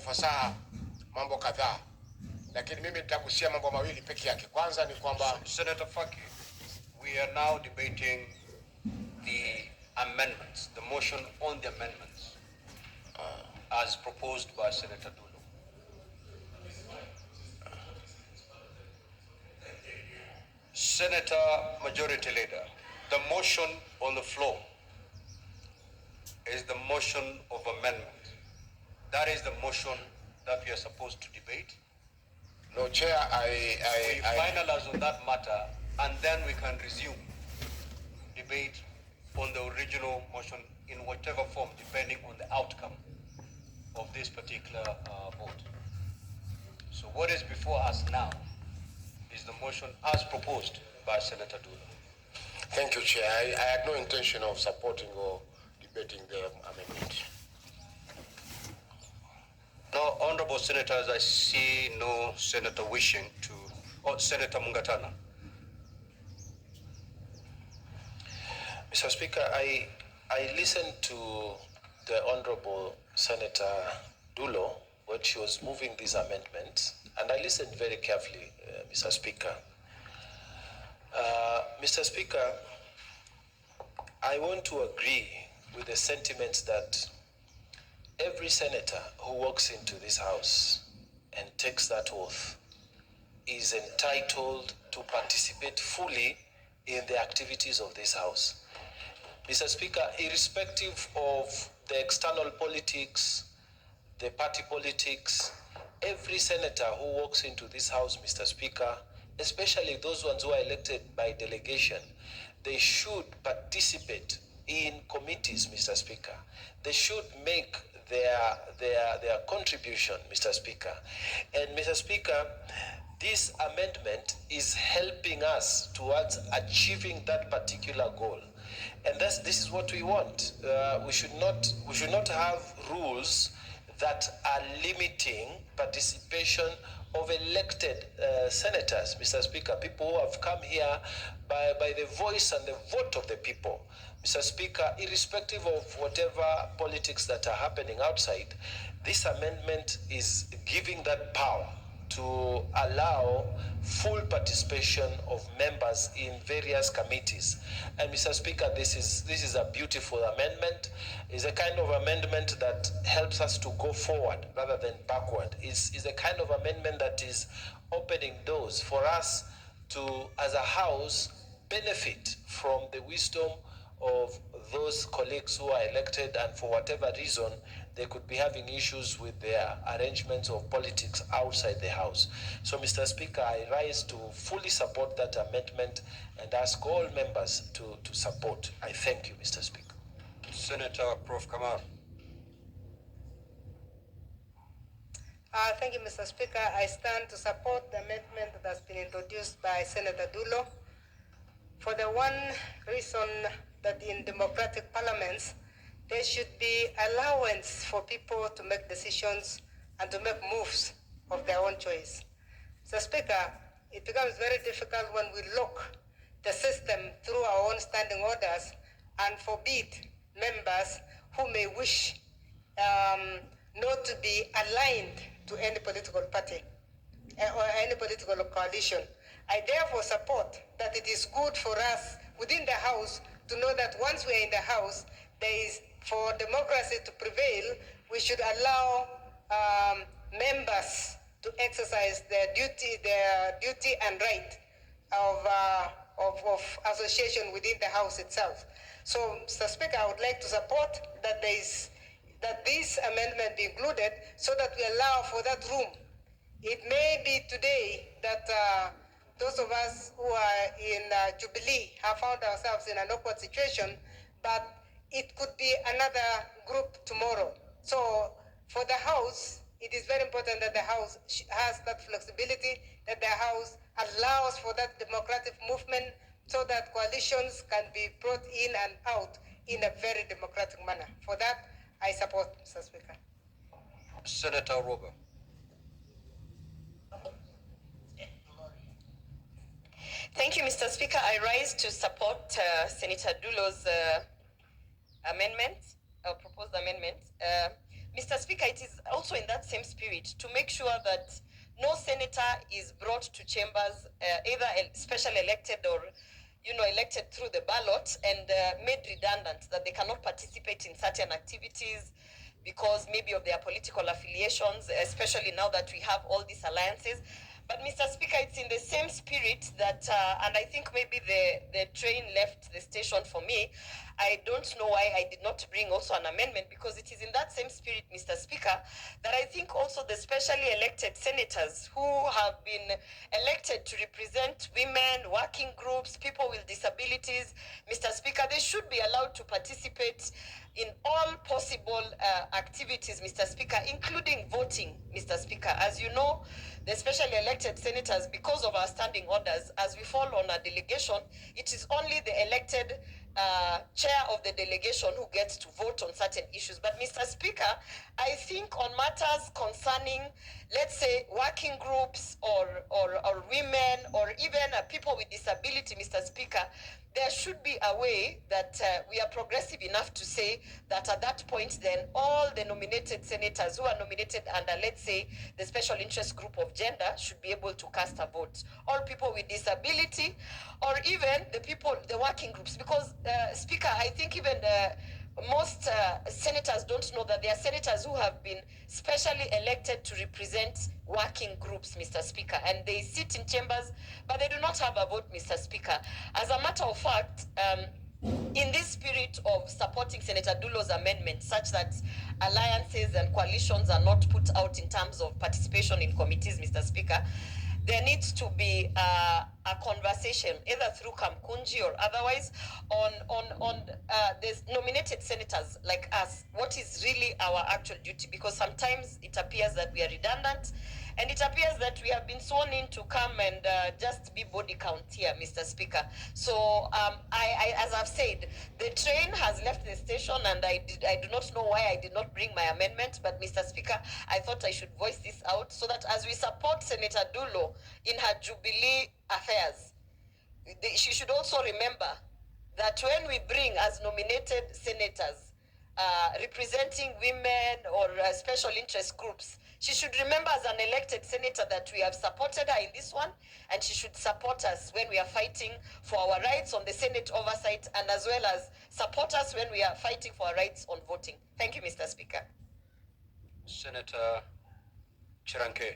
ufasaha mambo kadhaa, lakini mimi nitagusia mambo mawili peke yake. Kwanza ni kwamba Senator Faki, we are now debating the amendments, the motion on the amendments as proposed by Senator Dulo. Senator Majority Leader, the motion on the floor is the motion of amendment. That is the motion that we are supposed to debate. No, Chair, We finalize on that matter, and then we can resume debate on the original motion in whatever form, depending on the outcome of this particular vote. So what is before us now is the motion as proposed by Senator Dulo. Thank you, Chair. I had no intention of supporting or debating the amendment. Now, honorable senators, I see no senator wishing to, or Senator Mungatana. Mr. Speaker, I listened to the Honorable Senator Dulo when she was moving these amendments, and I listened very carefully, Mr. Speaker. Mr. Speaker, I want to agree with the sentiments that every senator who walks into this house and takes that oath is entitled to participate fully in the activities of this house. Mr. Speaker, irrespective of the external politics, the party politics, every senator who walks into this house, Mr. Speaker, especially those ones who are elected by delegation, they should participate in committees, Mr. Speaker. They should make their contribution, Mr. Speaker. And Mr. Speaker, this amendment is helping us towards achieving that particular goal. And this is what we want. We should not have rules that are limiting participation of elected senators, Mr. Speaker, people who have come here by the voice and the vote of the people. Mr. Speaker, irrespective of whatever politics that are happening outside, this amendment is giving that power to allow full participation of members in various committees. And Mr. Speaker, this is a beautiful amendment. It's a kind of amendment that helps us to go forward rather than backward. It's a kind of amendment that is opening doors for us to, as a house, benefit from the wisdom of those colleagues who are elected, and for whatever reason, they could be having issues with their arrangements of politics outside the House. So, Mr. Speaker, I rise to fully support that amendment and ask all members to support. I thank you, Mr. Speaker. Senator Prof. Kamal. Thank you, Mr. Speaker. I stand to support the amendment that has been introduced by Senator Dulo for the one reason that in democratic parliaments, there should be allowance for people to make decisions and to make moves of their own choice. Mr. Speaker, it becomes very difficult when we lock the system through our own standing orders and forbid members who may wish not to be aligned to any political party or any political coalition. I therefore support that it is good for us within the House to know that once we are in the House, there is, for democracy to prevail, we should allow members to exercise their duty and right of association within the House itself. So, Mr. Speaker, I would like to support that that this amendment be included so that we allow for that room. It may be today that those of us who are in Jubilee have found ourselves in an awkward situation, but it could be another group tomorrow. So for the House, it is very important that the House has that flexibility, that the House allows for that democratic movement so that coalitions can be brought in and out in a very democratic manner. For that, I support, Mr. Speaker. Senator Rober. Thank you, Mr. Speaker. I rise to support Senator Dulo's amendment, proposed amendment. Mr. Speaker, it is also in that same spirit to make sure that no senator is brought to chambers, either specially elected or, elected through the ballot and made redundant, that they cannot participate in certain activities because maybe of their political affiliations, especially now that we have all these alliances. But Mr. Speaker, it's in the same spirit that, and I think maybe the train left the station for me. I don't know why I did not bring also an amendment, because it is in that same spirit, Mr. Speaker, that I think also the specially elected senators who have been elected to represent women, working groups, people with disabilities, Mr. Speaker, they should be allowed to participate in all possible activities, Mr. Speaker, including voting, Mr. Speaker. As you know, the specially elected senators, because of our standing orders, as we fall on a delegation, it is only the elected chair of the delegation who gets to vote on certain issues. But Mr. Speaker, I think on matters concerning, let's say, working groups or women or even people with disability, Mr. Speaker, there should be a way that we are progressive enough to say that at that point then all the nominated senators who are nominated under, let's say, the special interest group of gender should be able to cast a vote. All people with disability or even the people, the working groups. Because, Speaker, I think even most senators don't know that there are senators who have been specially elected to represent working groups, Mr. Speaker, and they sit in chambers, but they do not have a vote, Mr. Speaker. As a matter of fact, in this spirit of supporting Senator Dulo's amendment, such that alliances and coalitions are not put out in terms of participation in committees, Mr. Speaker, there needs to be a conversation, either through Kamkunji or otherwise, on the nominated senators like us, what is really our actual duty, because sometimes it appears that we are redundant, and it appears that we have been sworn in to come and just be body count here, Mr. Speaker. So I as I've said, the train has left the station, and I do not know why I did not bring my amendment, but Mr. Speaker, I thought I should voice this out so that as we support Senator Dulo in her Jubilee affairs, she should also remember that when we bring as nominated senators representing women or special interest groups, she should remember as an elected senator that we have supported her in this one, and she should support us when we are fighting for our rights on the Senate oversight, and as well as support us when we are fighting for our rights on voting. Thank you, Mr. Speaker. Senator Chiranke.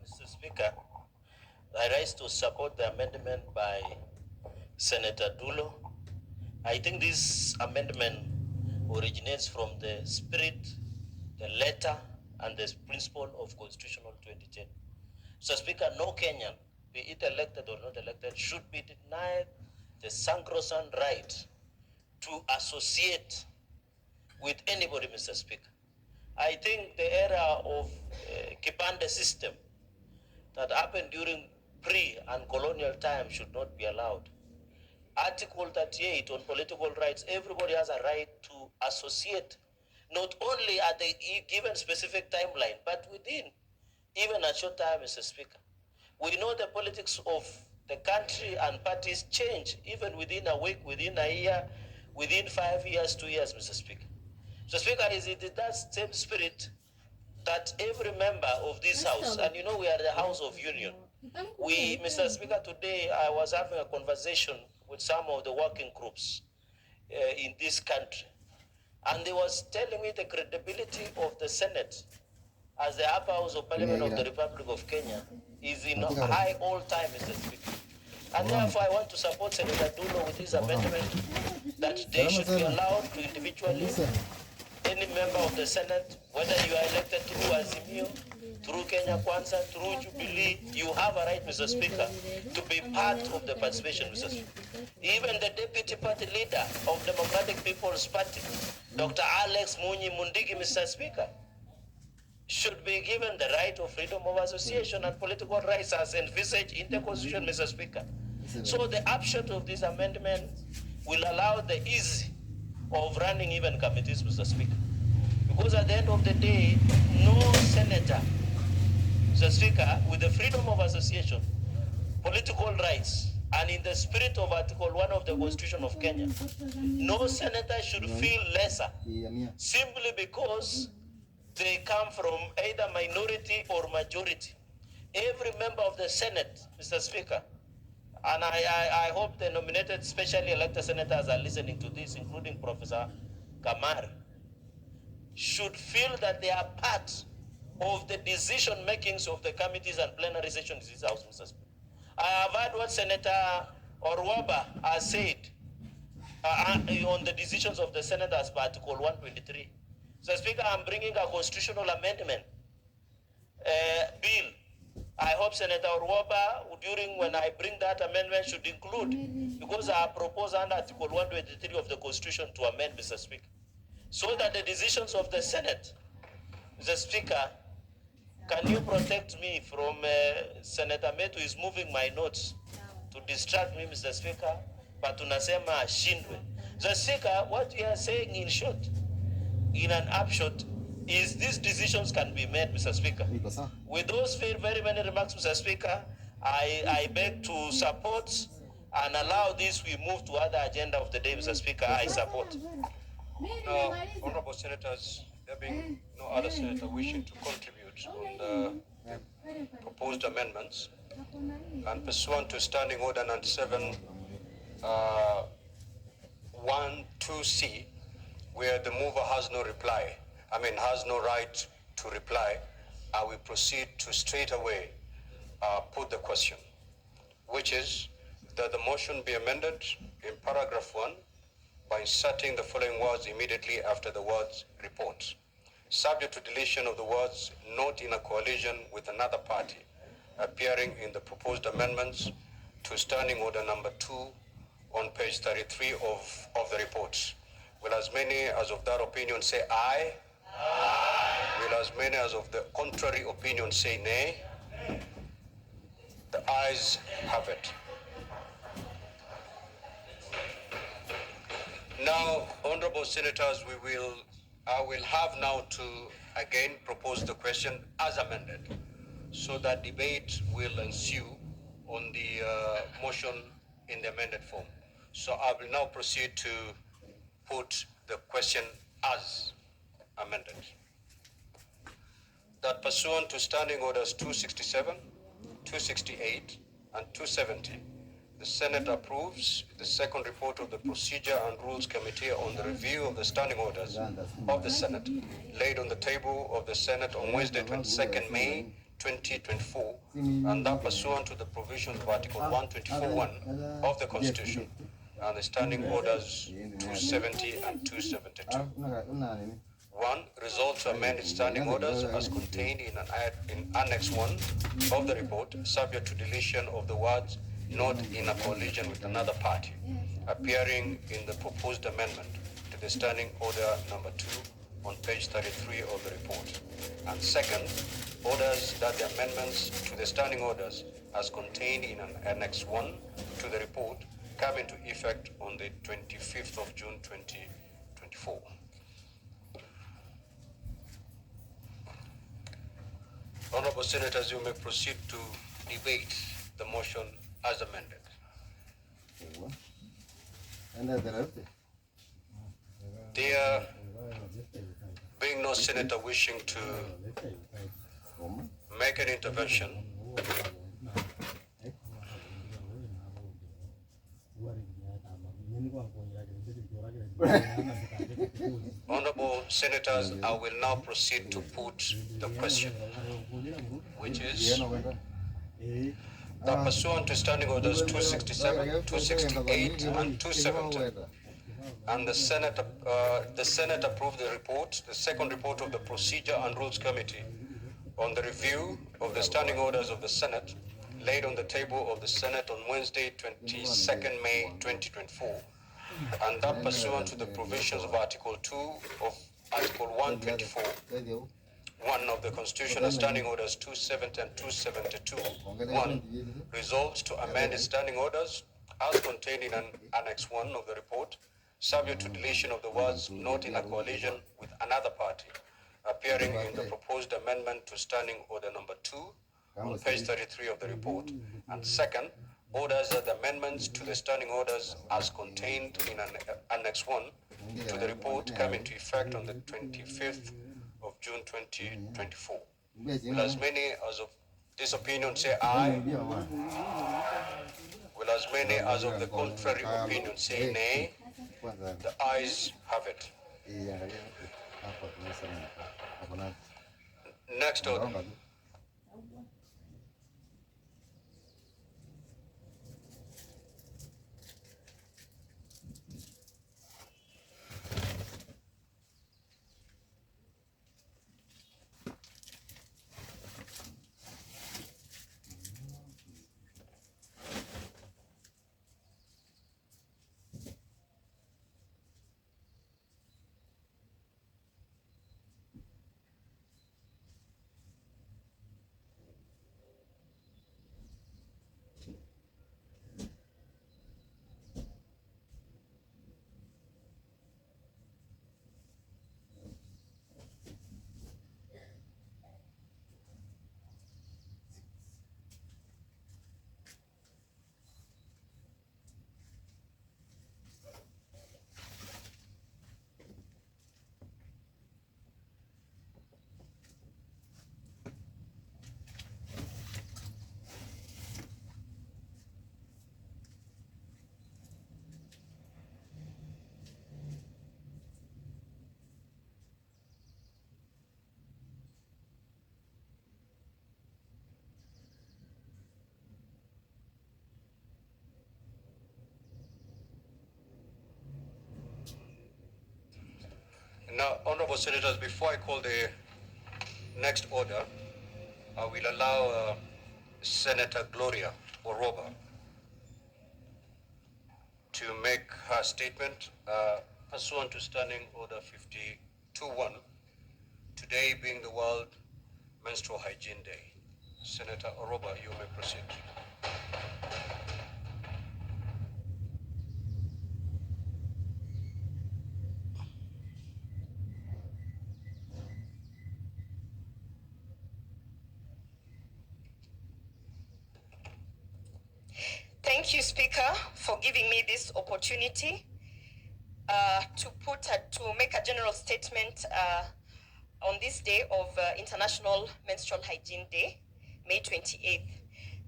Mr. Speaker, I rise to support the amendment by Senator Dulo. I think this amendment originates from the spirit, the letter, and the principle of Constitutional 2010. So, Speaker, no Kenyan, be it elected or not elected, should be denied the sacrosanct right to associate with anybody, Mr. Speaker. I think the era of Kipande system that happened during pre- and colonial time should not be allowed. Article 38 on political rights, everybody has a right to associate, not only at the given specific timeline, but within even a short time, Mr. Speaker. We know the politics of the country and parties change even within a week, within a year, within 5 years, 2 years, Mr. Speaker. Mr. Speaker, is it in that same spirit that every member of this house, and you know we are the House of Union, we, Mr. Speaker, today I was having a conversation with some of the working groups in this country, and they was telling me the credibility of the Senate as the upper house of Parliament of the Republic of Kenya is in high all time, Mr. Speaker. And therefore I want to support Senator Dulo with his amendment that they should be allowed to individually, any member of the Senate, whether you are elected through Azimio, through Kenya Kwanza, through Jubilee, you have a right, Mr. Speaker, to be part of the participation, Mr. Speaker. Even the deputy party leader of Democratic People's Party, Dr. Alex Munyi Mundigi, Mr. Speaker, should be given the right of freedom of association and political rights as envisaged in the Constitution, Mr. Speaker. So the upshot of this amendment will allow the ease of running even committees, Mr. Speaker. Because at the end of the day, no senator, Mr. Speaker, with the freedom of association, political rights, and in the spirit of Article 1 of the Constitution of Kenya, no senator should feel lesser simply because they come from either minority or majority. Every member of the Senate, Mr. Speaker, and I hope the nominated specially elected senators are listening to this, including Professor Kamar, should feel that they are part of the decision makings of the committees and plenary sessions in this House, Mr. Speaker. I have heard what Senator Orwaba has said on the decisions of the senators by Article 123. Mr. Speaker, I'm bringing a constitutional amendment bill. I hope Senator Orwaba, during when I bring that amendment, should include, because I propose under Article 123 of the Constitution to amend, Mr. Speaker, so that the decisions of the Senate, Mr. Speaker, can you protect me from Senator Metu is moving my notes to distract me, Mr. Speaker, but tunasema ashindwe. Mr. Speaker, what we are saying in short, in an upshot, is these decisions can be made, Mr. Speaker. With those very many remarks, Mr. Speaker, I beg to support and allow this, we move to other agenda of the day, Mr. Speaker. I support. Honorable Senators, there being no other senator wishing to contribute on the proposed amendments, and pursuant to Standing Order 97, 1(2)(c), where the mover has no right to reply, I will proceed to straight away put the question, which is that the motion be amended in paragraph 1 by inserting the following words immediately after the words report, subject to deletion of the words not in a coalition with another party, appearing in the proposed amendments to Standing Order number 2 on page 33 of the report. Will as many as of that opinion say aye? Aye. Will as many as of the contrary opinion say nay? The ayes have it. Now, honorable senators, I will have now to again propose the question as amended, so that debate will ensue on the motion in the amended form. So I will now proceed to put the question as amended. That pursuant to Standing Orders 267, 268, and 270, the Senate approves the second report of the Procedure and Rules Committee on the review of the standing orders of the Senate, laid on the table of the Senate on Wednesday, 22nd May 2024, and that pursuant to the provisions of Article 124(1) of the Constitution and the Standing Orders 270 and 272. 1. Resolve to amend its standing orders as contained in Annex 1 of the report, subject to deletion of the words "not in a coalition with another party," appearing in the proposed amendment to the Standing Order number 2 on page 33 of the report. And second, orders that the amendments to the standing orders as contained in Annex 1 to the report come into effect on the 25th of June 2024. Honorable Senators, you may proceed to debate the motion as amended. There being no senator wishing to make an intervention, honorable senators, I will now proceed to put the question, which is that pursuant to Standing Orders 267, 268, and 270, and the Senate approved the report, the second report of the Procedure and Rules Committee on the review of the standing orders of the Senate, laid on the table of the Senate on Wednesday, 22nd May 2024, and that pursuant to the provisions of Article 2 of Article 124, 1 of the Constitution and Standing Orders 270 and 272, 1, resolves to amend its standing orders as contained in Annex 1 of the report, subject to deletion of the words "not in a coalition with another party," appearing in the proposed amendment to Standing Order number 2 on page 33 of the report. And second, orders that the amendments to the standing orders as contained in Annex 1 to the report come into effect on the 25th of June 2024. Will as many as of this opinion say aye? Will as many as of the contrary opinion say nay? The ayes have it. Next order. Now, honorable senators, before I call the next order, I will allow Senator Gloria Oroba to make her statement pursuant to Standing Order 52.1, today being the World Menstrual Hygiene Day. Senator Oroba, you may proceed. Thank you, Speaker, for giving me this opportunity to make a general statement on this day of International Menstrual Hygiene Day, May 28th.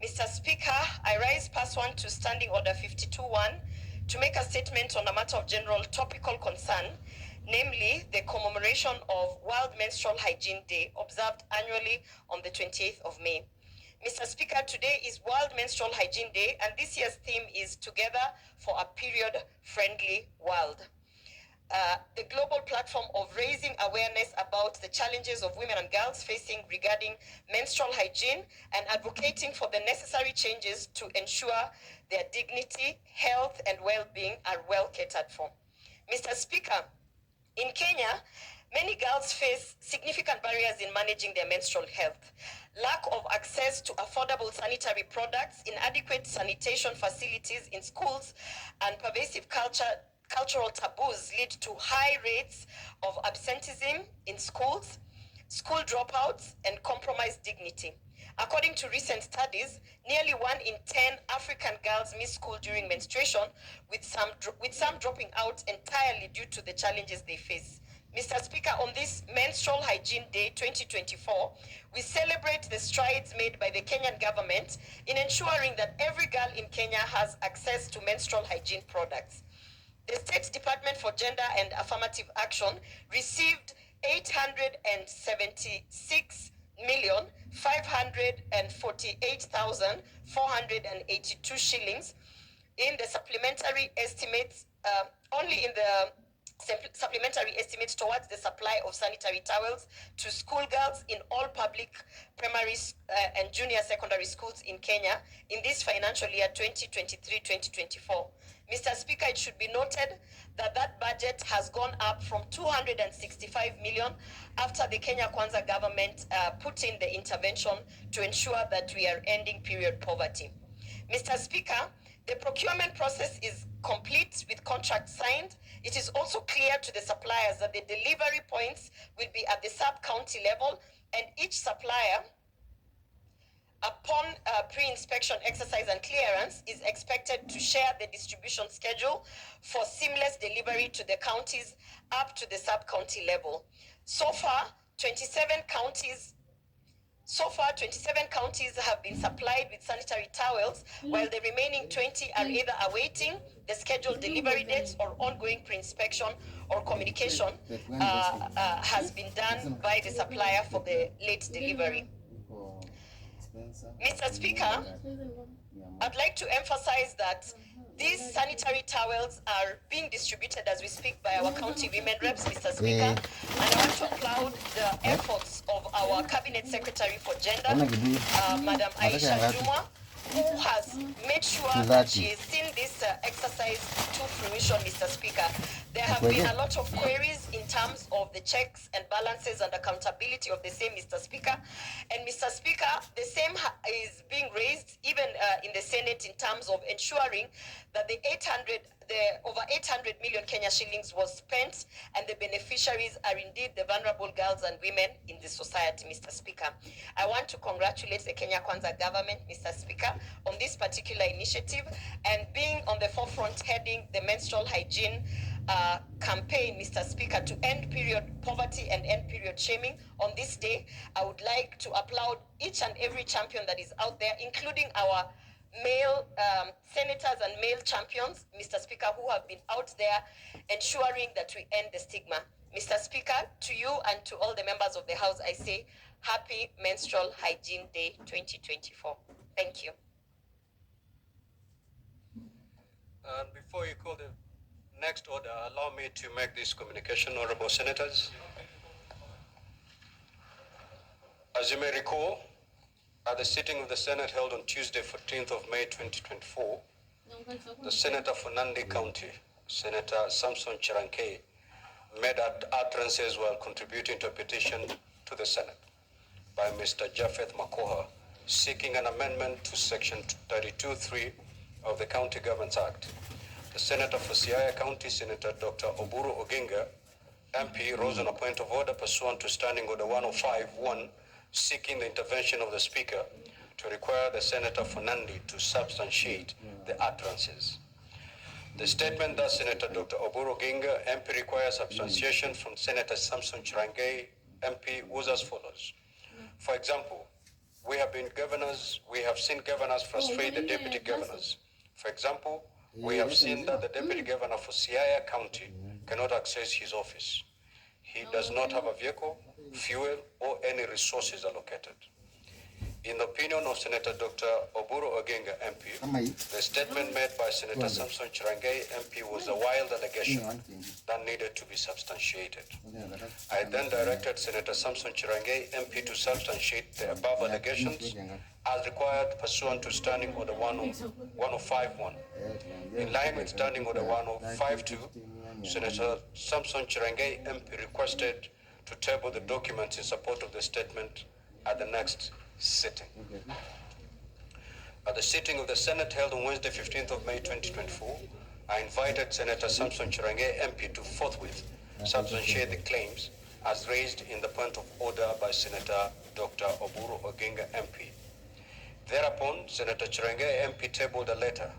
Mr. Speaker, I rise pursuant to Standing Order 52.1 to make a statement on a matter of general topical concern, namely the commemoration of World Menstrual Hygiene Day, observed annually on the 28th of May. Mr. Speaker, today is World Menstrual Hygiene Day, and this year's theme is Together for a Period-Friendly World. The global platform of raising awareness about the challenges of women and girls facing regarding menstrual hygiene and advocating for the necessary changes to ensure their dignity, health, and well-being are well catered for. Mr. Speaker, in Kenya, many girls face significant barriers in managing their menstrual health. Lack of access to affordable sanitary products, inadequate sanitation facilities in schools, and pervasive cultural taboos lead to high rates of absenteeism in schools, school dropouts, and compromised dignity. According to recent studies, nearly 1 in 10 African girls miss school during menstruation, with some dropping out entirely due to the challenges they face. Mr. Speaker, on this Menstrual Hygiene Day 2024, we celebrate the strides made by the Kenyan government in ensuring that every girl in Kenya has access to menstrual hygiene products. The State Department for Gender and Affirmative Action received 876,548,482 shillings in the supplementary estimates, supplementary estimates towards the supply of sanitary towels to schoolgirls in all public primary and junior secondary schools in Kenya in this financial year 2023-2024. Mr. Speaker, it should be noted that that budget has gone up from 265 million after the Kenya Kwanza government put in the intervention to ensure that we are ending period poverty. Mr. Speaker, the procurement process is complete with contracts signed. It is also clear to the suppliers that the delivery points will be at the sub-county level, and each supplier upon pre-inspection exercise and clearance, is expected to share the distribution schedule for seamless delivery to the counties up to the sub-county level. So far, 27 counties have been supplied with sanitary towels, while the remaining 20 are either awaiting the scheduled delivery dates or ongoing pre-inspection or communication has been done by the supplier for the late delivery. Mr. Speaker, I'd like to emphasize that these sanitary towels are being distributed as we speak by our county women reps, Mr. Speaker, and I want to applaud the efforts of our Cabinet Secretary for Gender, Madam Aisha Juma, who has made sure that she has seen this exercise to fruition, Mr. Speaker. There have been a lot of queries in terms of the checks and balances and accountability of the same, Mr. Speaker. And Mr. Speaker, the same is being raised even in the Senate in terms of ensuring that the over 800 million Kenya shillings was spent and the beneficiaries are indeed the vulnerable girls and women in the society, Mr. Speaker. I want to congratulate the Kenya Kwanza government, Mr. Speaker, on this particular initiative and being on the forefront heading the menstrual hygiene campaign, Mr. Speaker, to end period poverty and end period shaming. On this day, I would like to applaud each and every champion that is out there, including our male senators and male champions, Mr. Speaker, who have been out there ensuring that we end the stigma. Mr. Speaker, to you and to all the members of the House, I say Happy Menstrual Hygiene Day 2024. Thank you. And before you call the next order, allow me to make this communication, honorable senators. As you may recall, at the sitting of the Senate held on Tuesday, 14th of May 2024, the Senator for Nandi County, Senator Samson Chirankei, made utterances while contributing to a petition to the Senate by Mr. Japheth Makoha, seeking an amendment to Section 32(3) of the County Governments Act. The Senator for Siaya County, Senator Dr. Oburu Oginga, MP, rose on a point of order pursuant to Standing Order 105(1), seeking the intervention of the Speaker to require the Senator for Nandi to substantiate the utterances. The statement that Senator Dr. Oburu Oginga, MP, requires substantiation from Senator Samson Chirankei, MP, was as follows. For example, we have seen governors frustrate the deputy governors. For example, we have seen that the deputy governor for Siaya County cannot access his office. He does not have a vehicle, fuel, or any resources allocated. In the opinion of Senator Dr. Oburu Oginga, MP, the statement made by Senator Samson Chirankei, MP, was a wild allegation that needed to be substantiated. I then directed Senator Samson Chirankei, MP, to substantiate the above allegations as required pursuant to Standing Order 105(1). In line with Standing Order 105(2), Senator Samson Chirankei, MP, requested to table the documents in support of the statement at the next sitting. At the sitting of the Senate held on Wednesday, 15th of May 2024, I invited Senator Samson Chirankei, MP, to forthwith substantiate the claims as raised in the point of order by Senator Dr. Oburu Oginga, MP. Thereupon, Senator Chirankei, MP, tabled a letter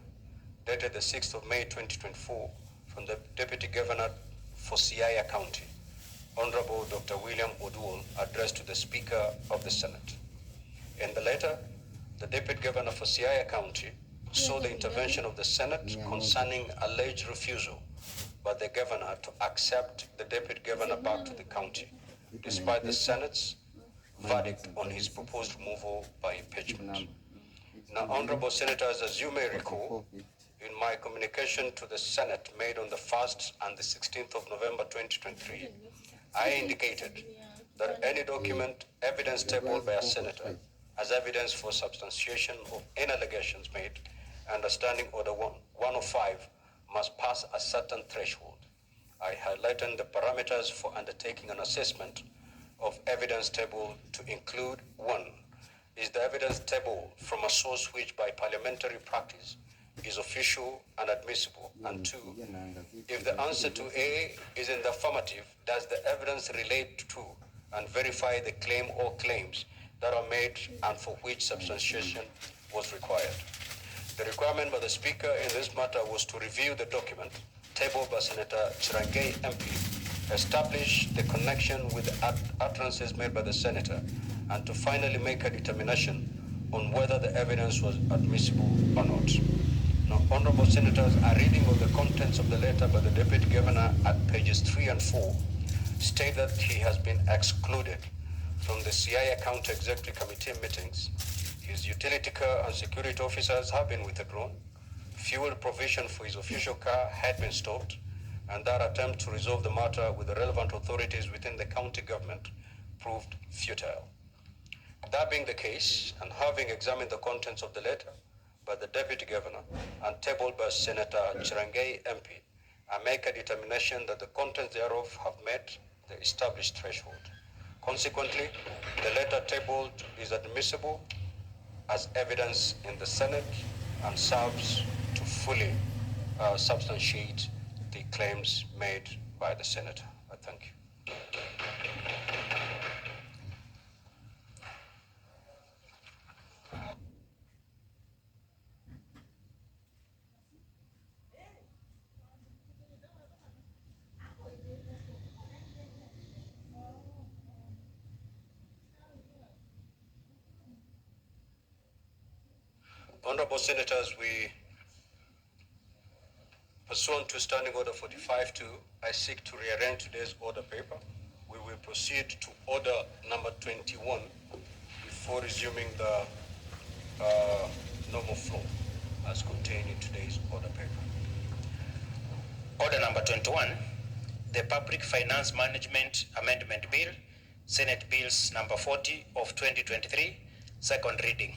dated the 6th of May 2024 from the Deputy Governor for Siaya County, Honorable Dr. William Oduol, addressed to the Speaker of the Senate. In the letter, the Deputy Governor for Siaya County sought the intervention of the Senate concerning alleged refusal by the Governor to accept the Deputy Governor back to the county, despite the Senate's verdict on his proposed removal by impeachment. Now, Honorable Senators, as you may recall, in my communication to the Senate made on the 1st and the 16th of November 2023, I indicated that any document, evidence tabled by a senator as evidence for substantiation of any allegations made under Standing Order 105 must pass a certain threshold. I highlighted the parameters for undertaking an assessment of evidence table to include: 1, is the evidence table from a source which by parliamentary practice is official and admissible, and 2, if the answer to A is in the affirmative, does the evidence relate to and verify the claim or claims that are made and for which substantiation was required. The requirement by the Speaker in this matter was to review the document tabled by Senator Cherargei MP, establish the connection with the utterances made by the Senator, and to finally make a determination on whether the evidence was admissible or not. Now, honorable senators, a reading of the contents of the letter by the Deputy Governor at pages 3 and 4 state that he has been excluded from the Siaya County Executive Committee meetings. His utility car and security officers have been withdrawn. Fuel provision for his official car had been stopped, and that attempt to resolve the matter with the relevant authorities within the county government proved futile. That being the case, and having examined the contents of the letter by the Deputy Governor and tabled by Senator Cherargei MP, I make a determination that the contents thereof have met the established threshold. Consequently, the letter tabled is admissible as evidence in the Senate and serves to fully substantiate the claims made by the Senator. I thank you. Honorable Senators, pursuant to Standing Order 45-2, I seek to rearrange today's order paper. We will proceed to order number 21 before resuming the normal flow as contained in today's order paper. Order number 21, the Public Finance Management Amendment Bill, Senate Bills number 40 of 2023, second reading.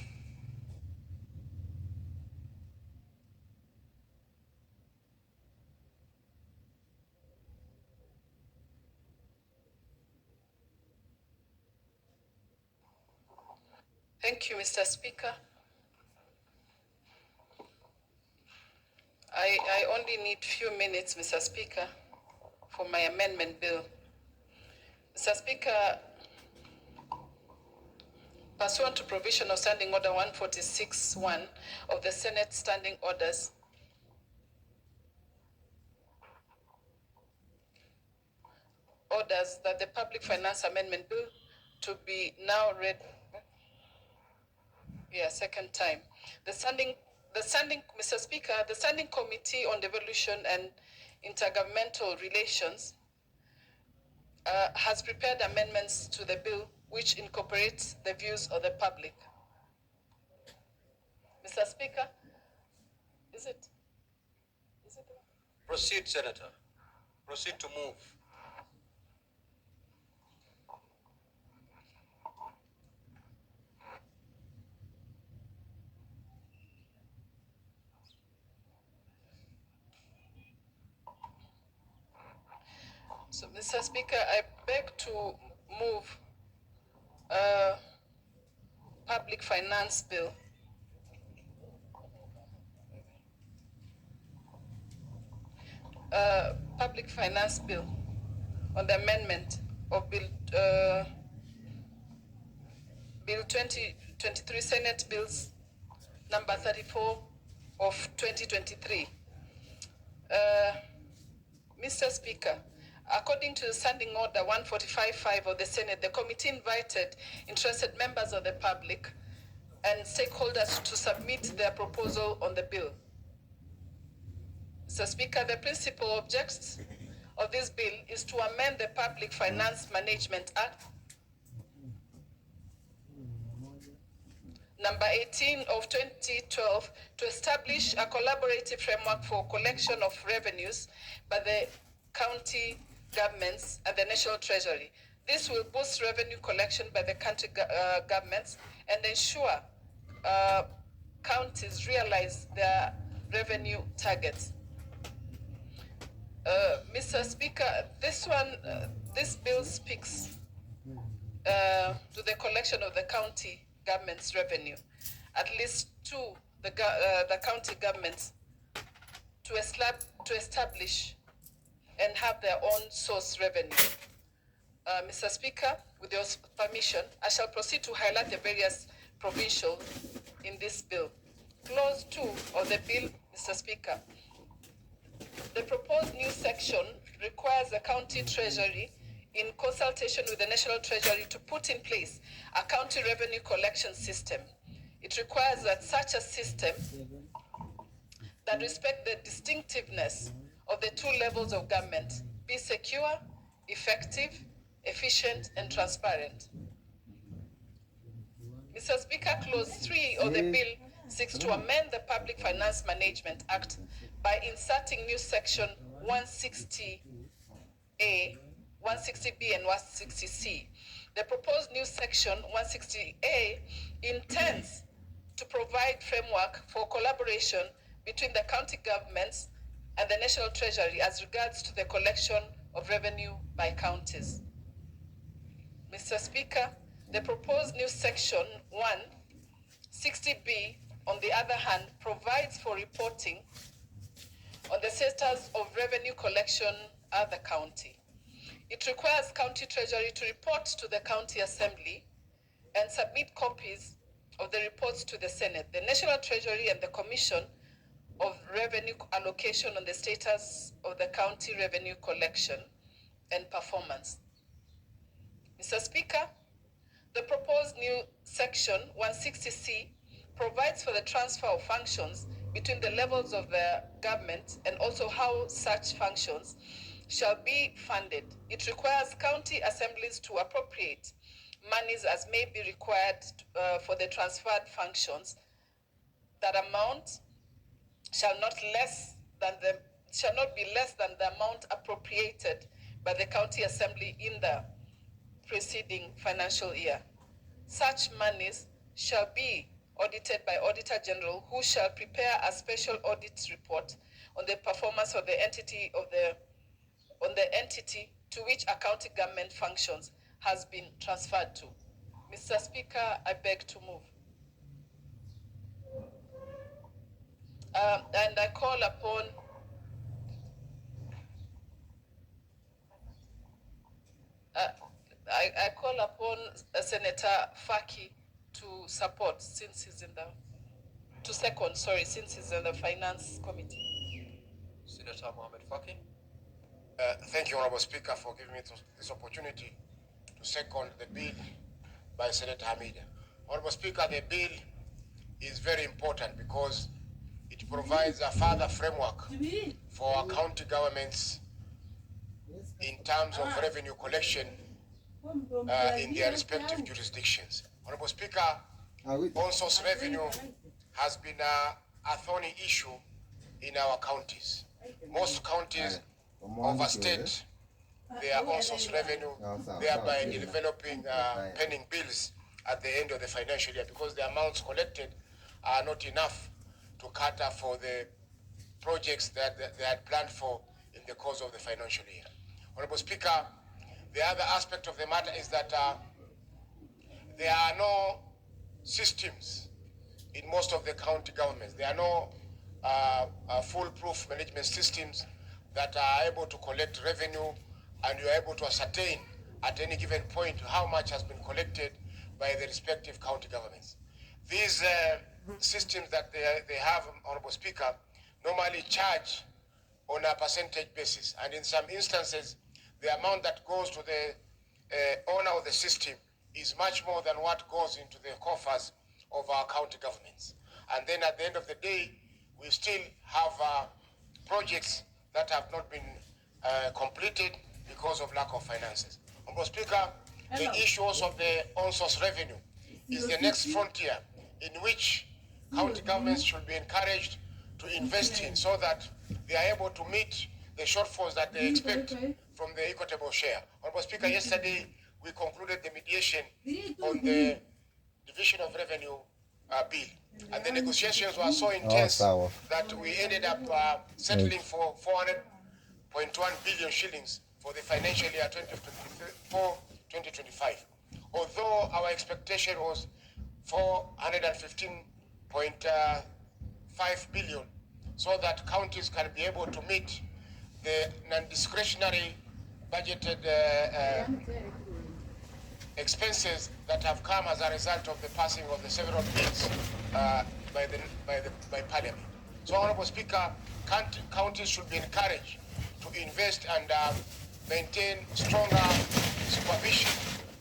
Thank you, Mr. Speaker. I only need few minutes, Mr. Speaker, for my amendment bill. Mr. Speaker, pursuant to provision of Standing Order 146-1 of the Senate Standing Orders, orders that the Public Finance Amendment Bill to be now read. Second time. Mr. Speaker, the Standing Committee on Devolution and Intergovernmental Relations has prepared amendments to the bill which incorporates the views of the public. Mr. Speaker, is it? Proceed, Senator. Proceed to move. So, Mr. Speaker, I beg to move Public Finance Bill. Public Finance Bill on the amendment of Bill 2023, Senate Bills number 34 of 2023. Mr. Speaker, according to the Standing Order 145-5 of the Senate, the committee invited interested members of the public and stakeholders to submit their proposal on the bill. Mr. Speaker, the principal objects of this bill is to amend the Public Finance Management Act number 18 of 2012 to establish a collaborative framework for collection of revenues by the county governments and the National Treasury. This will boost revenue collection by the country governments and ensure counties realize their revenue targets. Mr. Speaker, this bill speaks to the collection of the county government's revenue. At least the county governments to establish and have their own source revenue. Mr. Speaker, with with your permission, I shall proceed to highlight the various provisions in this bill. Clause 2 of the bill, Mr. Speaker. The proposed new section requires the county treasury, in consultation with the National Treasury, to put in place a county revenue collection system. It requires that such a system that respect the distinctiveness of the two levels of government be secure, effective, efficient, and transparent. Mr. Speaker, Clause 3 of the bill seeks to amend the Public Finance Management Act by inserting new section 160A, 160B, and 160C. The proposed new section 160A intends to provide framework for collaboration between the county governments and the National Treasury as regards to the collection of revenue by counties. Mr. Speaker, the proposed new section 160B, on the other hand, provides for reporting on the status of revenue collection at the county. It requires county treasury to report to the county assembly and submit copies of the reports to the Senate, the National Treasury, and the Commission of Revenue Allocation on the status of the county revenue collection and performance. Mr. Speaker, the proposed new section 160C provides for the transfer of functions between the levels of the government and also how such functions shall be funded. It requires county assemblies to appropriate monies as may be required for the transferred functions. That amount shall not be less than the amount appropriated by the county assembly in the preceding financial year. Such monies shall be audited by Auditor General, who shall prepare a special audit report on the performance of the entity to which a county government functions has been transferred to. Mr. Speaker, I beg to move. And I call upon I call upon Senator Faki to support, since he's in the since he's in the Finance Committee. Senator Mohamed Faki. Thank you, Honorable Speaker, for giving me this opportunity to second the bill by Senator Hamida. Honorable Speaker, the bill is very important because it provides a further framework for our county governments in terms of revenue collection in their respective jurisdictions. Honorable Speaker, on-source revenue has been a thorny issue in our counties. Most counties overstate their on-source revenue, thereby developing pending bills at the end of the financial year because the amounts collected are not enough to cater for the projects that they had planned for in the course of the financial year. Honorable Speaker, the other aspect of the matter is that there are no systems in most of the county governments. There are no foolproof management systems that are able to collect revenue, and you are able to ascertain at any given point how much has been collected by the respective county governments. These systems that they have, Honorable Speaker, normally charge on a percentage basis, and in some instances, the amount that goes to the owner of the system is much more than what goes into the coffers of our county governments. And then at the end of the day, we still have projects that have not been completed because of lack of finances. Honorable Speaker, the issue also of the on-source revenue is the next frontier in which county governments should be encouraged to invest in so that they are able to meet the shortfalls that they expect from the equitable share. Honorable Speaker, yesterday we concluded the mediation on the Division of Revenue bill. And the negotiations were so intense that we ended up settling for 400.1 billion shillings for the financial year 2024-2025. Although our expectation was 415.5 billion, so that counties can be able to meet the non-discretionary budgeted expenses that have come as a result of the passing of the several bills by Parliament. So, Honorable Speaker, counties should be encouraged to invest and maintain stronger supervision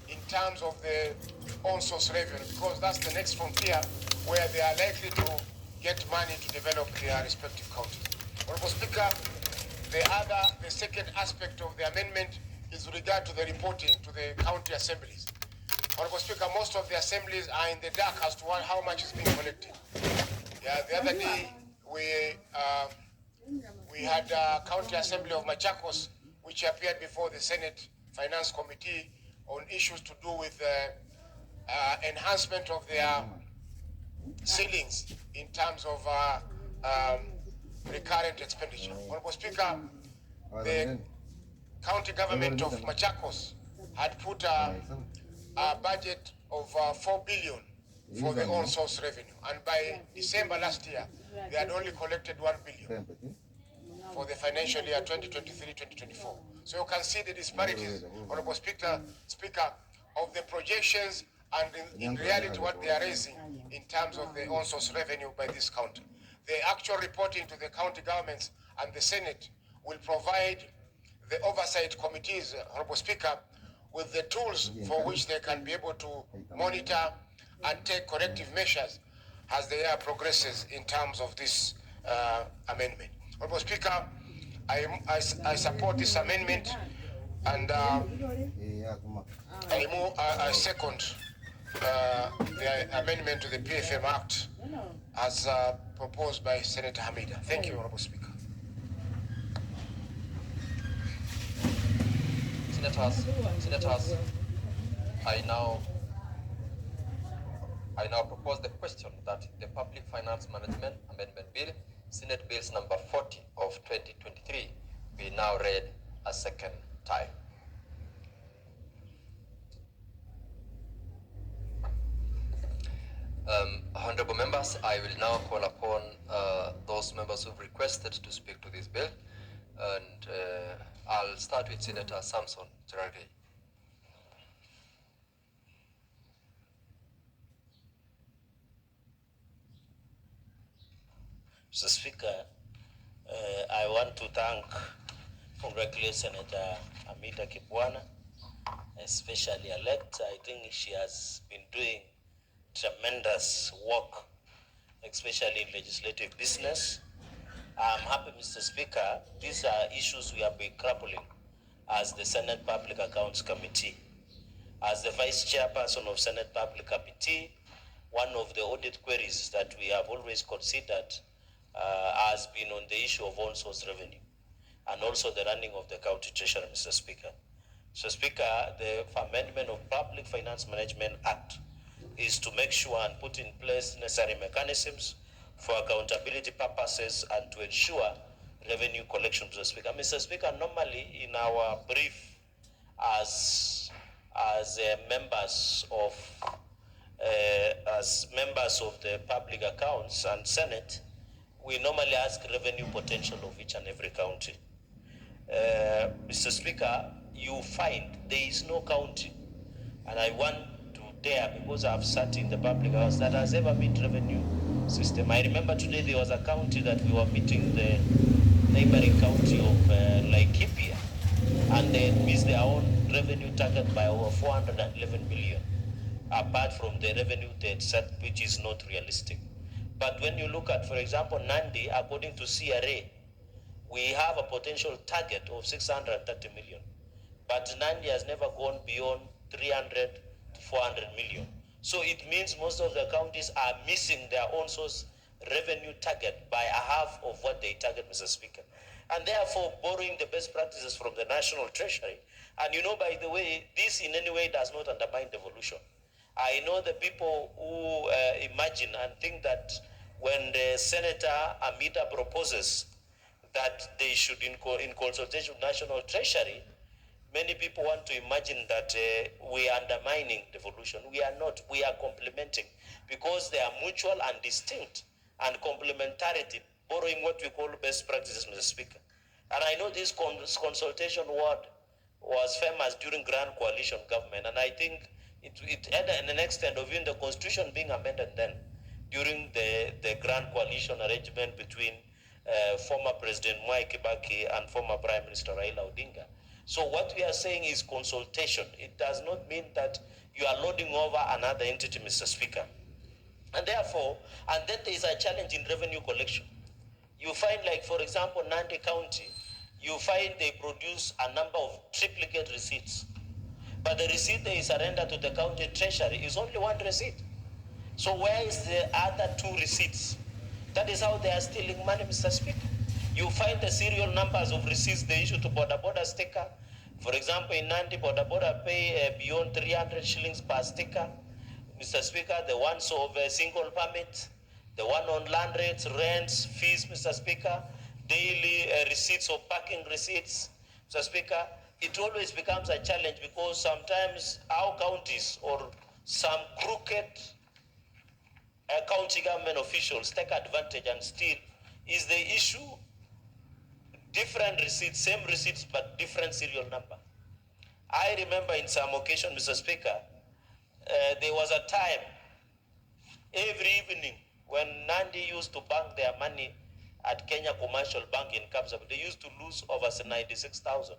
in terms of the on-source revenue, because that's the next frontier where they are likely to get money to develop their respective counties. Honorable Speaker, the second aspect of the amendment is with regard to the reporting to the county assemblies. Honorable Speaker, most of the assemblies are in the dark as to how much is being collected. Yeah, the other day we had a county assembly of Machakos, which appeared before the Senate Finance Committee on issues to do with enhancement of their ceilings in terms of recurrent expenditure. Honorable Speaker, the county government of Machakos had put a budget of 4 billion for the on-source revenue, and by December last year, they had only collected 1 billion for the financial year 2023-2024. So you can see the disparities, Honorable Speaker, of the projections and in reality what they are raising in terms of the on-source revenue by this county. The actual reporting to the county governments and the Senate will provide the oversight committees, Honorable Speaker, with the tools for which they can be able to monitor and take corrective measures as the year progresses in terms of this amendment. Honorable Speaker, I support this amendment, and I second the amendment to the PFM Act as proposed by Senator Hamida. Thank you, Honorable Speaker. Senators, I now propose the question that the Public Finance Management Amendment Bill, Senate Bills number 40 of 2023, be now read a second time. Honorable members, I will now call upon those members who've requested to speak to this bill, and I'll start with Senator Samson Cherargei. Mr. Speaker, I want to congratulate Senator Hamida Kibwana, especially elect. I think she has been doing tremendous work, especially in legislative business. I'm happy, Mr. Speaker, these are issues we have been grappling as the Senate Public Accounts Committee. As the Vice Chairperson of Senate Public Committee, one of the audit queries that we have always considered has been on the issue of on-source revenue and also the running of the county treasury, Mr. Speaker. So, Speaker, the Amendment of Public Finance Management Act is to make sure and put in place necessary mechanisms for accountability purposes and to ensure revenue collection, Mr. Speaker. Mr. Speaker, normally in our brief as members of the public accounts and Senate, we normally ask revenue potential of each and every county. Mr. Speaker, you find there is no county, and I want to dare, because I've sat in the public house, that has ever met revenue system. I remember today there was a county that we were meeting, the neighboring county of Laikipia, and they missed their own revenue target by over 411 million, apart from the revenue they had set, which is not realistic. But when you look at, for example, Nandi, according to CRA, we have a potential target of 630 million. But Nandi has never gone beyond 300 to 400 million. So it means most of the counties are missing their own source revenue target by a half of what they target, Mr. Speaker. And therefore borrowing the best practices from the National Treasury. And you know, by the way, this in any way does not undermine devolution. I know the people who imagine and think that when the Senator Hamida proposes that they should, in consultation with National Treasury, many people want to imagine that we are undermining devolution. We are not. We are complementing, because they are mutual and distinct, and complementarity, borrowing what we call best practices, Mr. Speaker. And I know this consultation word was famous during Grand Coalition government, and I think It had an extent of even the constitution being amended then during the grand coalition arrangement between former President Mwai Kibaki and former Prime Minister Raila Odinga. So what we are saying is consultation. It does not mean that you are loading over another entity, Mr. Speaker. And therefore, and then there is a challenge in revenue collection. You find, like, for example, Nandi County, you find they produce a number of triplicate receipts. But the receipt they surrender to the county treasury is only one receipt. So where is the other two receipts? That is how they are stealing money, Mr. Speaker. You find the serial numbers of receipts they issue to border sticker. For example, in Nandi, border pay beyond 300 shillings per sticker. Mr. Speaker, the ones of a single permit, the one on land rates, rents, fees, Mr. Speaker, daily receipts or parking receipts, Mr. Speaker, it always becomes a challenge because sometimes our counties or some crooked county government officials take advantage and steal. Is the issue different receipts, same receipts, but different serial number? I remember in some occasion, Mr. Speaker, there was a time every evening when Nandi used to bank their money at Kenya Commercial Bank in Kapsabet, they used to lose over 96,000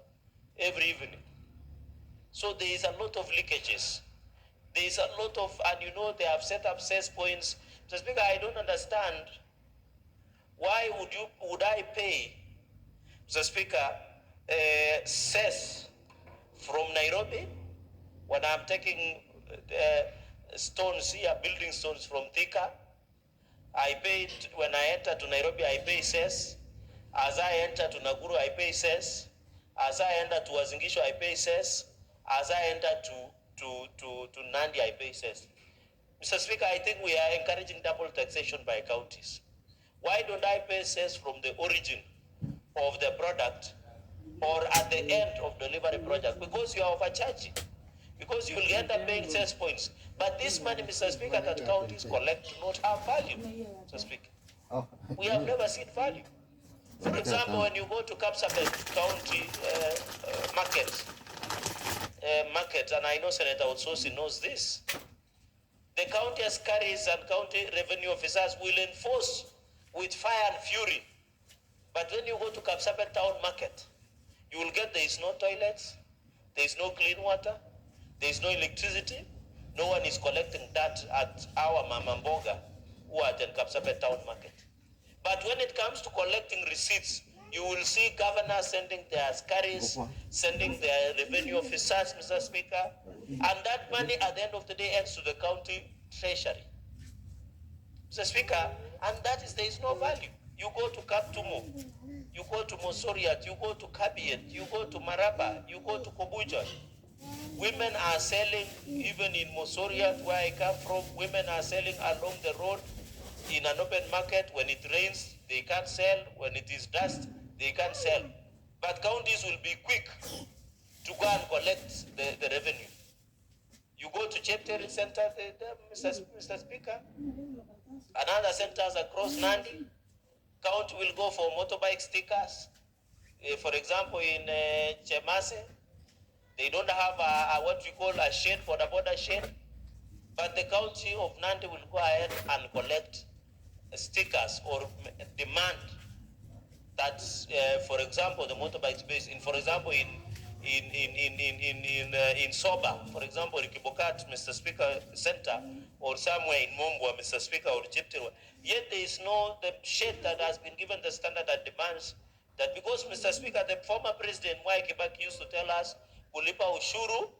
every evening. So there is a lot of leakages. There is a lot of, and you know, they have set up cess points. Mr. Speaker, I don't understand why would I pay, Mr. Speaker, cess from Nairobi when I'm taking stones here, building stones from Thika. I paid, when I enter to Nairobi, I pay cess. As I enter to Nakuru, I pay cess. As I enter to Wazingishu, I pay cess. As I enter to Nandi, I pay cess. Mr. Speaker, I think we are encouraging double taxation by counties. Why don't I pay cess from the origin of the product or at the end of delivery project? Because you are overcharging. Because you will end up paying cess points. But this money, Mr. Speaker, that counties collect do not have value, Mr. Speaker. We have never seen value. For example, when you go to Kapsabet County market, and I know Senator Otsosi knows this, the county askaris and county revenue officers will enforce with fire and fury. But when you go to Kapsabet town market, you will get there is no toilets, there is no clean water, there is no electricity, no one is collecting that at our Mama Mboga who are at Kapsabet town market. But when it comes to collecting receipts, you will see governors sending their askaris, sending their revenue officers, Mr. Speaker, and that money at the end of the day ends to the county treasury, Mr. Speaker, and that is, there is no value. You go to Kaptumo, you go to Mosoriat, you go to Kabiet, you go to Maraba, you go to Kobuja. Women are selling, even in Mosoriat, where I come from, women are selling along the road in an open market. When it rains, they can't sell. When it is dust, they can't sell. But counties will be quick to go and collect the revenue. You go to Chepteri Center, Mr. Speaker, and other centers across Nandi, county will go for motorbike stickers. For example, in Chemase, they don't have a what we call a shed for the border shed, but the county of Nandi will go ahead and collect stickers or demand that, for example, the motorbike space. In, for example, in Soba, for example, in Kibokat, Mr. Speaker, Center, or somewhere in Mombwa, Mr. Speaker, or Chiptewa. Yet there is no the shed that has been given the standard that demands that, because, Mr. Speaker, the former President Mwai Kibaki used to tell us, kulipa ushuru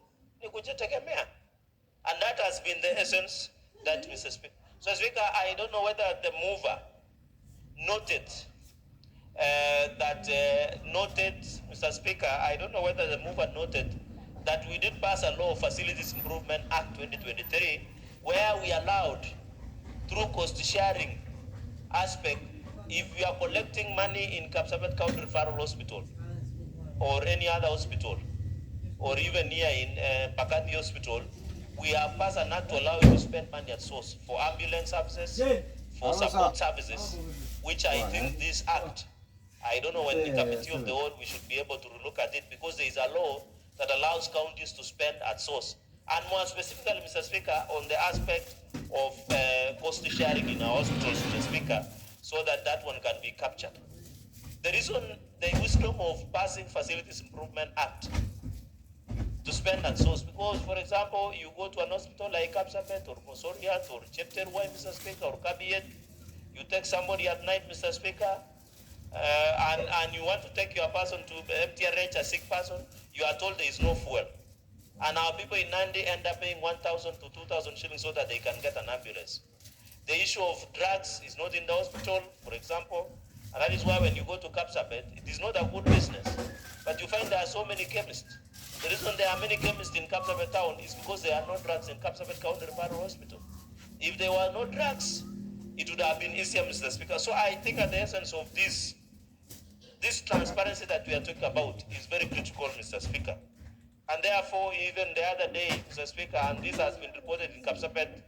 ni kujitegemea. And that has been the essence that, Mr. Speaker. So, Speaker, I don't know whether the mover noted Mr. Speaker, I don't know whether the mover noted that we did pass a law of Facilities Improvement Act 2023, where we allowed, through cost sharing aspect, if we are collecting money in Kapsabet County Referral Hospital or any other hospital, or even here in Pakati Hospital, we have passed an act to allow you to spend money at source for ambulance services, for support services, which I think this act, I don't know when the committee of the whole, we should be able to look at it, because there is a law that allows counties to spend at source And more specifically, Mr. Speaker, on the aspect of cost sharing in our hospitals, Mr. Speaker, so that that one can be captured. The reason, the wisdom of passing Facilities Improvement Act to spend and source, because, for example, you go to an hospital like Kapsabet or Mosoriat or Chepter Y, Mr. Speaker, or Kabiyet, you take somebody at night, Mr. Speaker, and you want to take your person to MTRH, a sick person, you are told there is no fuel. And our people in Nandi end up paying 1,000 to 2,000 shillings so that they can get an ambulance. The issue of drugs is not in the hospital, for example, and that is why when you go to Kapsabet, it is not a good business. But you find there are so many chemists. The reason there are many chemists in Kapsabet town is because there are no drugs in Kapsabet County Referral Hospital. If there were no drugs, it would have been easier, Mr. Speaker. So I think at the essence of this transparency that we are talking about is very critical, Mr. Speaker. And therefore, even the other day, Mr. Speaker, and this has been reported in Kapsabet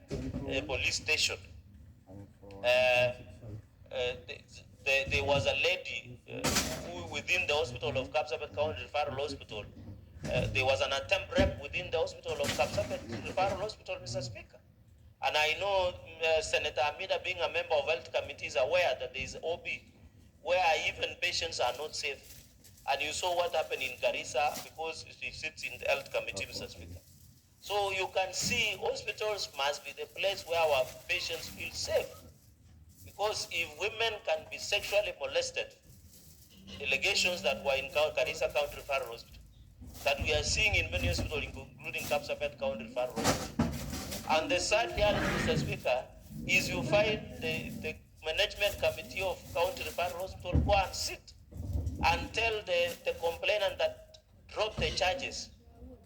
police station, there was a lady who within the hospital of Kapsabet County Referral Hospital, there was an attempt rape within the hospital of Kapsabet Referral Hospital, Mr. Speaker. And I know Senator Amida, being a member of health committee, is aware that there is OB, where even patients are not safe. And you saw what happened in Garissa because she sits in the health committee, Mr. Speaker. So you can see hospitals must be the place where our patients feel safe. Because if women can be sexually molested, allegations that were in Garissa County Referral Hospital, that we are seeing in many hospitals, including Kapsabet County Referral Hospital. And the sad reality, Mr. Speaker, is you find the management committee of County Referral Hospital go and sit and tell the complainant that drop the charges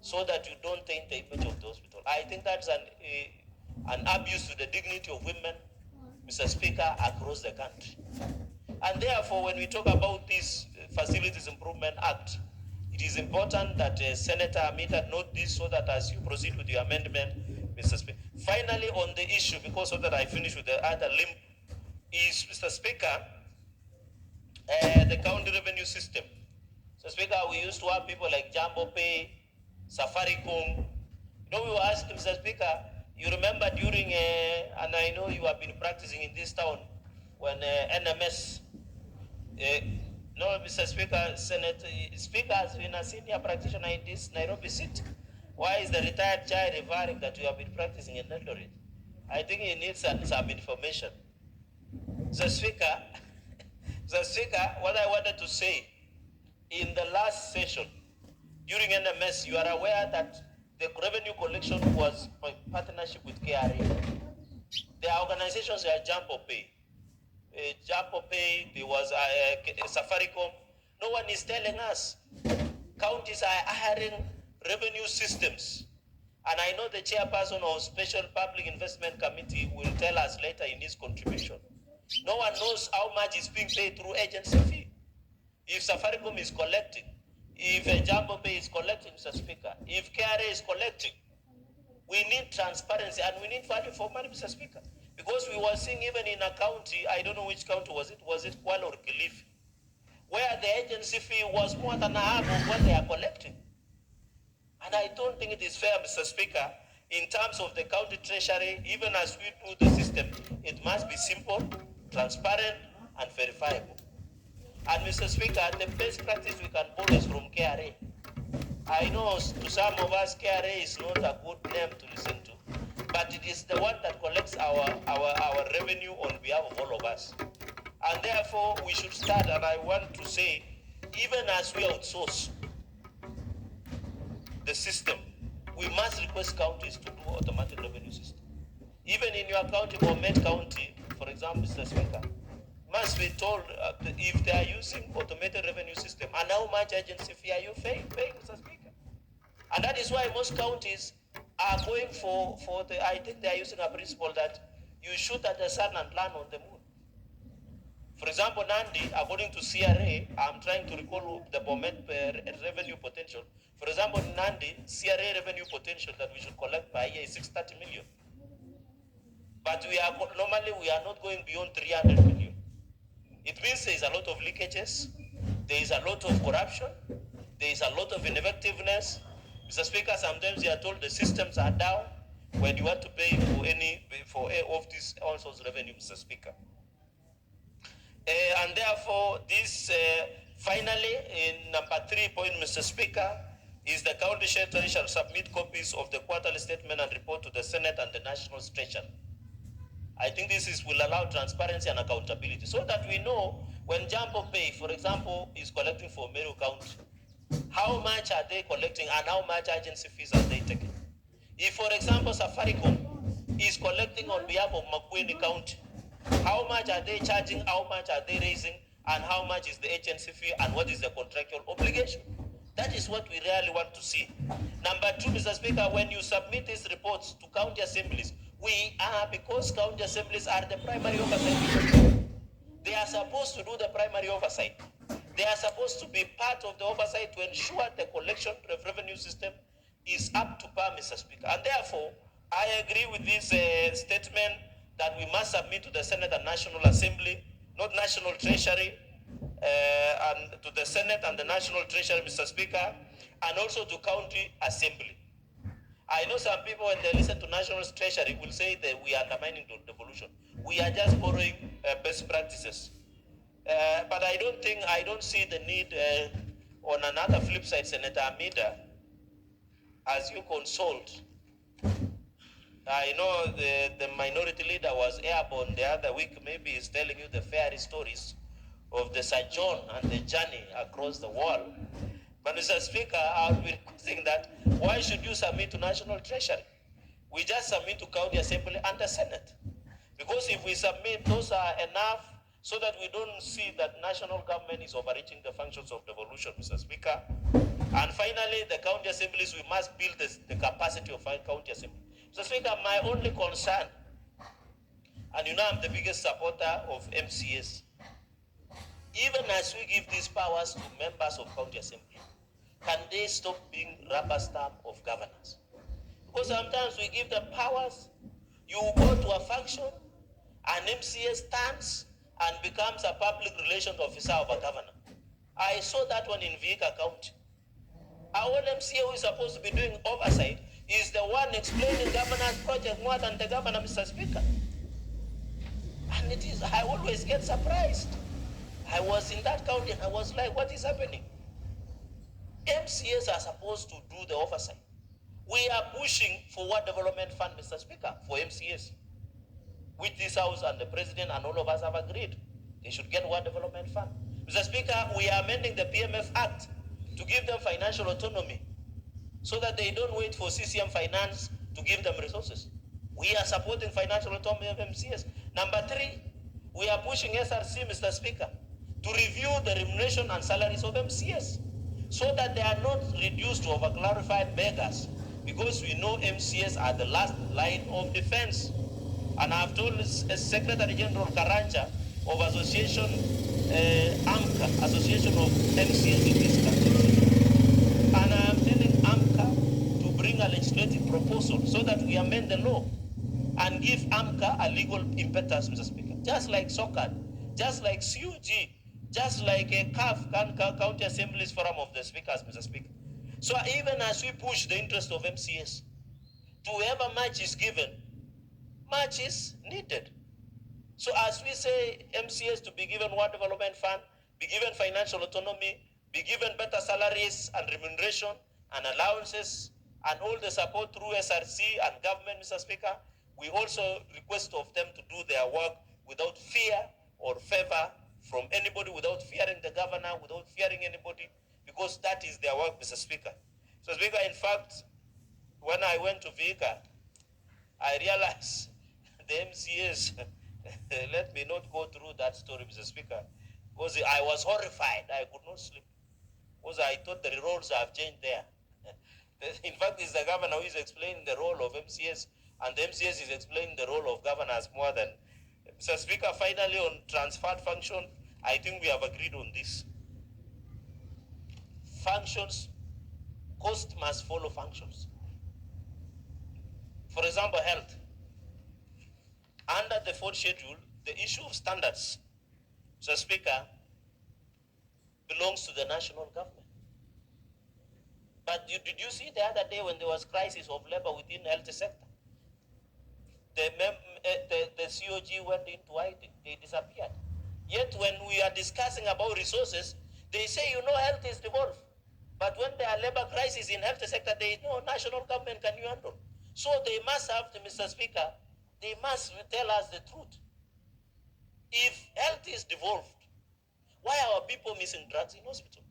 so that you don't taint the image of the hospital. I think that's an abuse to the dignity of women, Mr. Speaker, across the country. And therefore, when we talk about this Facilities Improvement Act, it is important that Senator Amita note this so that as you proceed with your amendment, Mr. Speaker. Finally, on the issue, because so that I finish with the other limb, is, Mr. Speaker, the county revenue system. So, Speaker, we used to have people like Jambo Pay, Safaricom. You know, we were asked, Mr. Speaker, you remember during, and I know you have been practicing in this town, when NMS, no, Mr. Speaker, Senate Speaker has been a senior practitioner in this Nairobi city. Why is the retired child referring that you have been practicing in Eldoret? I think he needs some information. The Speaker, what I wanted to say, in the last session, during NMS, you are aware that the revenue collection was by partnership with KRA. The organizations are Jambo Pay. There was Safaricom. No one is telling us. Counties are hiring revenue systems. And I know the chairperson of Special Public Investment Committee will tell us later in his contribution. No one knows how much is being paid through agency fee. If Safaricom is collecting, if Jambo Pay is collecting, Mr. Speaker, if KRA is collecting, we need transparency and we need value for money, Mr. Speaker. Because we were seeing even in a county, I don't know which county was it Kuala or Kilifi, where the agency fee was more than half of what they are collecting. And I don't think it is fair, Mr. Speaker, in terms of the county treasury, even as we do the system, it must be simple, transparent, and verifiable. And Mr. Speaker, the best practice we can borrow is from KRA. I know to some of us, KRA is not a good name to listen to, but it is the one that collects our revenue on behalf of all of us. And therefore, we should start, and I want to say, even as we outsource the system, we must request counties to do automatic revenue system. Even in your county, Bomet County, for example, Mr. Speaker, must be told if they are using automated revenue system and how much agency fee are you paying, Mr. Speaker. And that is why most counties are going for I think they are using a principle that you shoot at the sun and land on the moon. For example, Nandi, according to CRA, I'm trying to recall the Bomet revenue potential. For example, Nandi, CRA revenue potential that we should collect by year is 630 million. But normally we are not going beyond 300 million. It means there is a lot of leakages, there is a lot of corruption, there is a lot of ineffectiveness, Mr. Speaker, sometimes you are told the systems are down when you want to pay for any of these all sorts of revenue, Mr. Speaker. And therefore, this finally, in number 3 point, Mr. Speaker, is the county secretary shall submit copies of the quarterly statement and report to the Senate and the National Treasury. I think this will allow transparency and accountability so that we know when Jambo Pay, for example, is collecting for Meru County, how much are they collecting and how much agency fees are they taking? If, for example, Safaricom is collecting on behalf of Makueni County, how much are they charging, how much are they raising, and how much is the agency fee, and what is the contractual obligation? That is what we really want to see. Number 2, Mr. Speaker, when you submit these reports to county assemblies, because county assemblies are the primary oversight. They are supposed to do the primary oversight. They are supposed to be part of the oversight to ensure the collection of revenue system is up to par, Mr. Speaker. And therefore, I agree with this statement that we must submit to the Senate and National Assembly, not National Treasury, and to the Senate and the National Treasury, Mr. Speaker, and also to County Assembly. I know some people, when they listen to National Treasury, will say that we are undermining devolution. We are just borrowing best practices. But I don't see the need on another flip side, Senator Amida, as you consult. I know the minority leader was airborne the other week, maybe he's telling you the fairy stories of the sojourn and the journey across the world. But Mr. Speaker, I'll be requesting that, why should you submit to National Treasury? We just submit to County Assembly and the Senate. Because if we submit, those are enough so that we don't see that national government is overreaching the functions of devolution, Mr. Speaker. And finally, the county assemblies, we must build the capacity of county assembly. Mr. Speaker, my only concern, and you know I'm the biggest supporter of MCAs, even as we give these powers to members of county assembly, can they stop being rubber stamp of governance? Because sometimes we give them powers, you go to a function, an MCA stands and becomes a public relations officer of a governor. I saw that one in Vihiga County. Our MCA who is supposed to be doing oversight is the one explaining governance project more than the governor, Mr. Speaker. And it is, I always get surprised. I was in that county and I was like, what is happening? MCAs are supposed to do the oversight. We are pushing for Ward Development Fund, Mr. Speaker, for MCAs. With this House and the President and all of us have agreed. They should get Ward Development Fund. Mr. Speaker, we are amending the PMF Act to give them financial autonomy so that they don't wait for CCM Finance to give them resources. We are supporting financial autonomy of MCAs. Number 3, we are pushing SRC, Mr. Speaker, to review the remuneration and salaries of MCAs so that they are not reduced to overclarified beggars, because we know MCAs are the last line of defense. And I've told Secretary General Karanja of Association AMCA, Association of MCAs in this country, and I am telling AMCA to bring a legislative proposal so that we amend the law and give AMCA a legal impetus, Mr. Speaker. Just like SOCAD, just like CUG, just like a CAF, County Assemblies Forum of the Speakers, Mr. Speaker. So even as we push the interest of MCAs, to whoever much is given, much is needed. So as we say MCAs to be given Ward Development Fund, be given financial autonomy, be given better salaries and remuneration and allowances and all the support through SRC and government, Mr. Speaker, we also request of them to do their work without fear or favor from anybody, without fearing the governor, without fearing anybody, because that is their work, Mr. Speaker. So, Speaker, in fact, when I went to Vihiga, I realized the MCAs, let me not go through that story, Mr. Speaker, because I was horrified. I could not sleep, because I thought the roles have changed there. In fact, it's the governor who is explaining the role of MCAs, and the MCAs is explaining the role of governors more than. Mr. Speaker, finally on transferred function, I think we have agreed on this. Functions, cost must follow functions. For example, health. Under the 4th schedule, the issue of standards, Mr. Speaker, belongs to the national government. But did you see the other day when there was crisis of labor within the health sector? The COG went into hiding. They disappeared. Yet when we are discussing about resources, they say, health is devolved. But when there are labor crises in health sector, there is no national government can you handle. So they must have, Mr. Speaker, they must tell us the truth. If health is devolved, why are people missing drugs in hospital?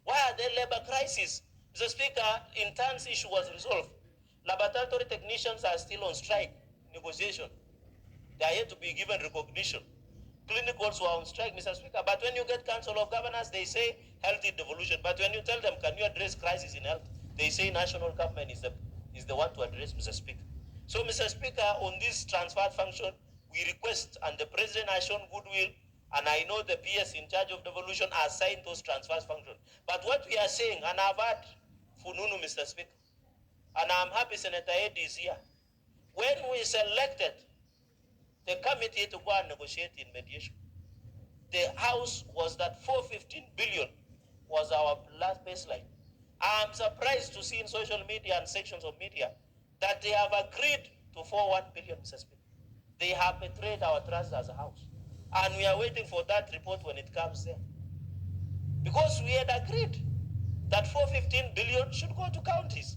Why are there labor crises? Mr. Speaker, interns issue was resolved. Laboratory technicians are still on strike, negotiation. They are yet to be given recognition. Clinicals were on strike, Mr. Speaker. But when you get Council of Governors, they say health is devolution. But when you tell them, can you address crisis in health? They say national government is the one to address, Mr. Speaker. So, Mr. Speaker, on this transfer function, we request, and the President has shown goodwill, and I know the PS in charge of devolution has signed those transfer functions. But what we are saying, and I've had Fununu, Mr. Speaker, and I'm happy Senator Eddie is here. When we selected the committee to go and negotiate in mediation, the House was that 415 billion was our last baseline. I'm surprised to see in social media and sections of media that they have agreed to 41 billion, Mr. Speaker. They have betrayed our trust as a House. And we are waiting for that report when it comes there. Because we had agreed that 415 billion should go to counties.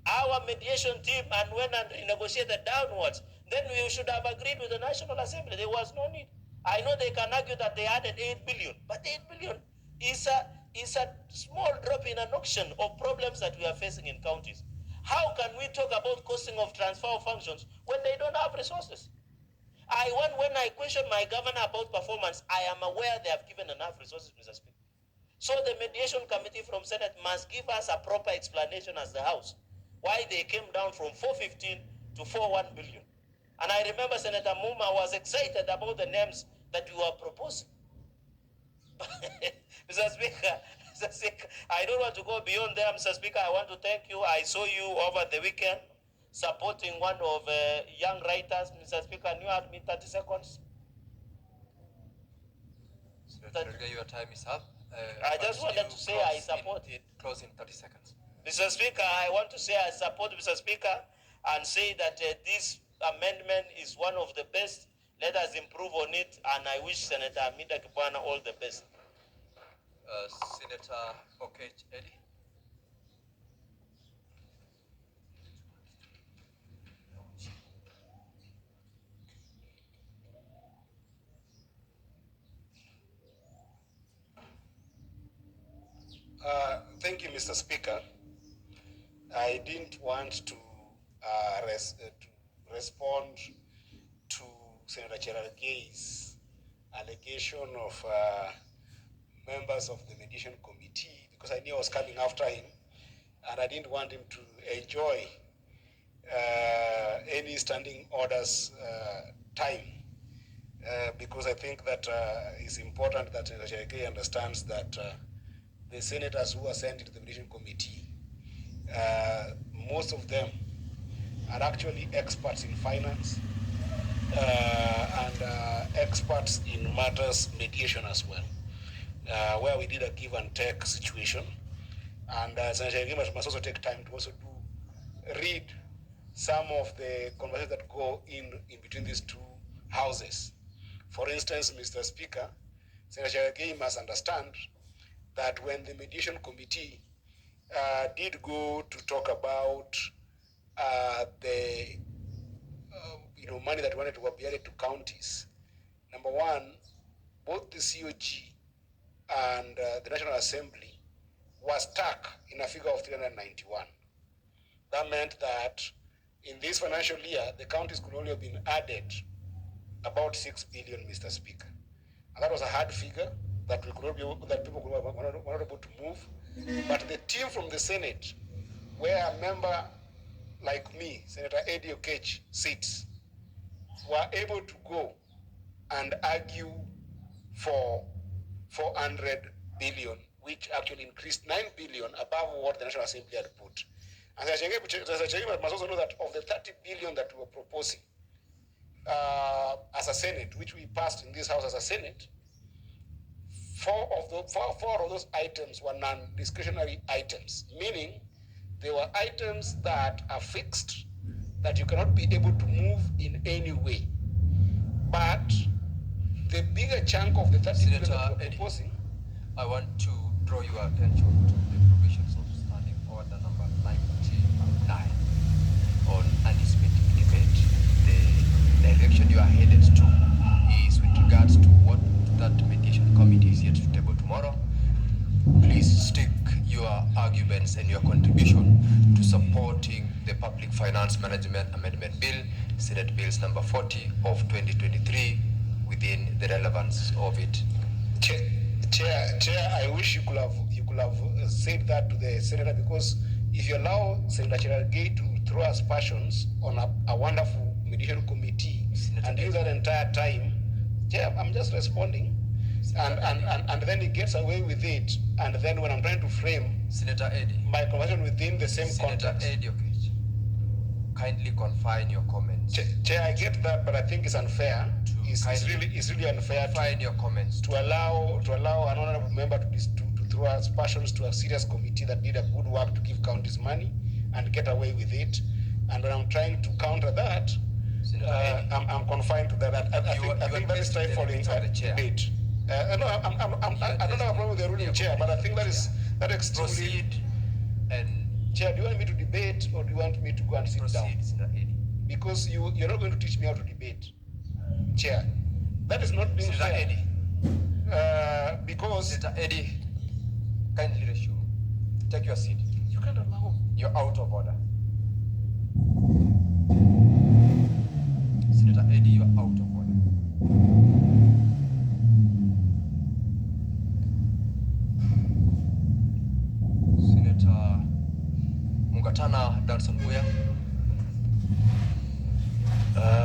Our mediation team and went and renegotiated downwards. Then we should have agreed with the National Assembly. There was no need. I know they can argue that they added 8 billion, but 8 billion is a small drop in an ocean of problems that we are facing in counties. How can we talk about costing of transfer of functions when they don't have resources? When I question my governor about performance, I am aware they have given enough resources, Mr. Speaker. So the mediation committee from Senate must give us a proper explanation as the House why they came down from 415 to 41 billion. And I remember Senator Muma was excited about the names that you were proposing. Mr. Speaker, I don't want to go beyond there, Mr. Speaker. I want to thank you. I saw you over the weekend supporting one of young writers. Mr. Speaker, can you have me 30 seconds? Senator, your time is up. I just wanted to say I support it. Close in 30 seconds. Mr. Speaker, I want to say I support Mr. Speaker and say that this amendment is one of the best. Let us improve on it, and I wish Senator Amida Kibwana all the best. Senator Okech Eddie. Thank you, Mr. Speaker. I didn't want to respond to Senator Cherargei's allegation of members of the mediation committee because I knew I was coming after him and I didn't want him to enjoy any standing orders time because I think that it's important that Senator Cherargei understands that the senators who are sent to the mediation committee, most of them are actually experts in finance and experts in matters mediation as well, where we did a give and take situation. And Senator Cherargei must also take time to also read some of the conversations that go in between these two houses. For instance, Mr. Speaker, Senator Cherargei must understand that when the mediation committee did go to talk about the money that wanted to be added to counties, number one, both the COG and the National Assembly was stuck in a figure of 391. That meant that in this financial year, the counties could only have been added about 6 billion, Mr. Speaker. And that was a hard figure that we could not be able, that people were not able to move. But the team from the Senate, where a member like me, Senator Eddie Okech, sits, were able to go and argue for 400 billion, which actually increased 9 billion above what the National Assembly had put. And Senator Cherargei must also know that of the 30 billion that we were proposing as a Senate, which we passed in this House as a Senate, four of those items were non-discretionary items, meaning they were items that are fixed, that you cannot be able to move in any way. But the bigger chunk of the 30 billion that we're proposing, I want to draw your attention to the provisions of Standing Order number 99 on anticipating debate. The direction you are headed to is with regards to what that mediation committee is yet to table tomorrow. Please stick your arguments and your contribution to supporting the Public Finance Management Amendment Bill, Senate Bills number 40 of 2023, within the relevance of it. Chair, I wish you could have said that to the senator, because if you allow Senator Cherargei to throw aspersions on a wonderful mediation committee and use that entire time, Chair, I'm just responding, and then he gets away with it, and then when I'm trying to frame Senator Eddie, my conversation within the same context. Senator Eddie, okay. Kindly confine your comments. Chair, I get that, but I think it's unfair. It's really unfair confine your comments to allow an honorable member to throw aspersions to a serious committee that did a good work to give counties money and get away with it. And when I'm trying to counter that, I'm confined to that. I think that is stifling debate. No, I don't have a problem with the ruling, Chair, but I think that extremely. Proceed. And Chair, do you want me to debate, or do you want me to go and sit down? Because you're not going to teach me how to debate, Chair. That is not being fair. Eddie. Because Senator Eddie, kindly resume. Take your seat. You can't allow. You're out of order. Senator Eddie, you're out of order. Senator Mungatana Danson Buya.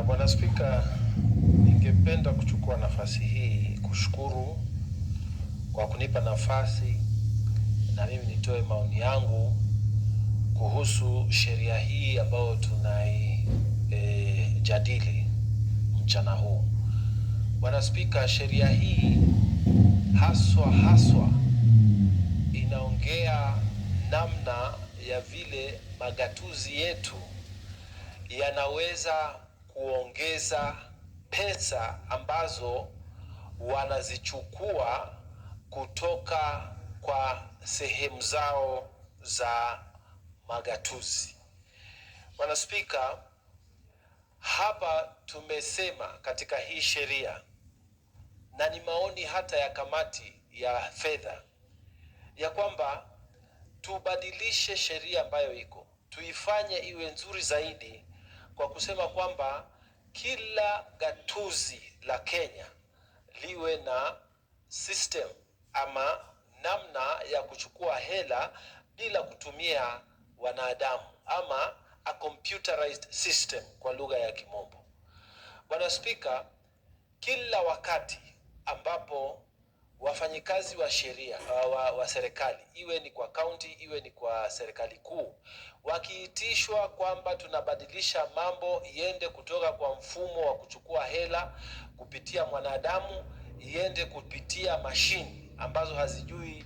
Bwana Spika, ningependa kuchukua nafasi hii kushukuru kwa kunipa nafasi na mimi nitoe maoni yangu kuhusu sheria hii ambayo tunaijadili mchana huu. Bwana Spika, sheria hii haswa inaongea namna ya vile magatuzi yetu yanaweza kuongeza pesa ambazo wanazichukua kutoka kwa sehemu zao za magatuzi. Bwana Spika, hapa tumesema katika hii sheria, na ni maoni hata ya kamati ya fedha, ya kwamba tubadilishe sheria ambayo iko, tuifanye iwe nzuri zaidi, kwa kusema kwamba kila gatuzi la Kenya liwe na system ama namna ya kuchukua hela bila kutumia wanadamu, ama a computerized system kwa lugha ya Kimombo. Bwana Spika, kila wakati ambapo wafanyikazi wa sheria wa serikali, iwe ni kwa county, iwe ni kwa serikali kuu, wakiitishwa kwamba tunabadilisha mambo iende kutoka kwa mfumo wa kuchukua hela kupitia mwanadamu iende kupitia mashini ambazo hazijui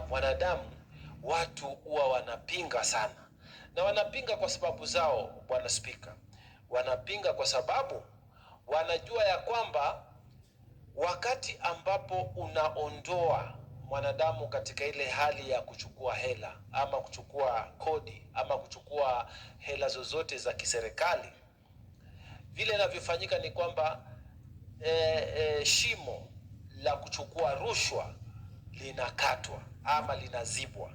mwanadamu, watu huwa wanapinga sana. Na wanapinga kwa sababu zao, Bwana Spika. Wanapinga kwa sababu wanajua ya kwamba wakati ambapo unaondoa mwanadamu katika ile hali ya kuchukua hela ama kuchukua kodi ama kuchukua hela zozote za kiserikali, vile inavyofanyika ni kwamba shimo la kuchukua rushwa linakatwa ama linazibwa.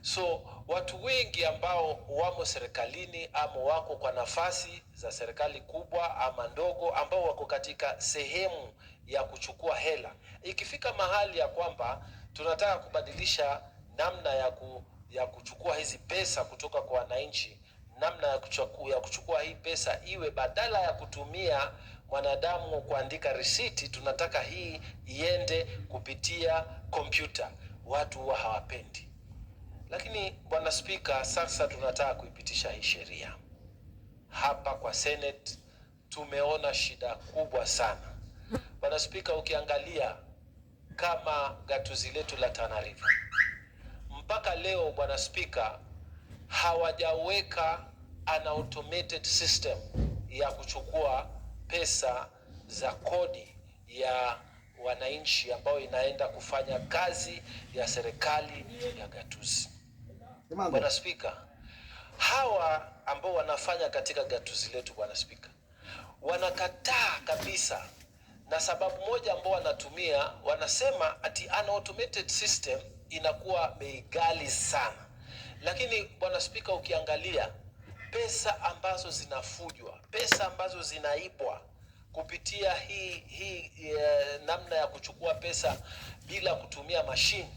So watu wengi ambao wamo serikalini ama wako kwa nafasi za serikali kubwa ama ndogo, ambao wako katika sehemu ya kuchukua hela, ikifika mahali ya kwamba tunataka kubadilisha namna ya kuchukua hizi pesa kutoka kwa wananchi, namna ya kuchukua hii pesa iwe badala ya kutumia mwanadamu kuandika risiti, tunataka hii iende kupitia kompyuta, watu huwa hawapendi. Lakini Bwana Spika, sasa tunataka kuipitisha hii sheria. Hapa kwa Senate tumeona shida kubwa sana. Bwana Spika, ukiangalia kama gatuzi letu la Tana River. Mpaka leo Bwana Spika, hawajaweka an automated system ya kuchukua pesa za kodi ya wananchi ambao inaenda kufanya kazi ya serikali ya gatuzi. Bwana Spika, hawa ambao wanafanya katika gatuzi letu Bwana Spika, wanakataa kabisa, na sababu moja ambao wanatumia, wanasema ati an automated system inakuwa bei ghali sana. Lakini Bwana Spika, ukiangalia pesa ambazo zinafujwa, pesa ambazo zinaibwa kupitia hii namna ya kuchukua pesa bila kutumia mashine,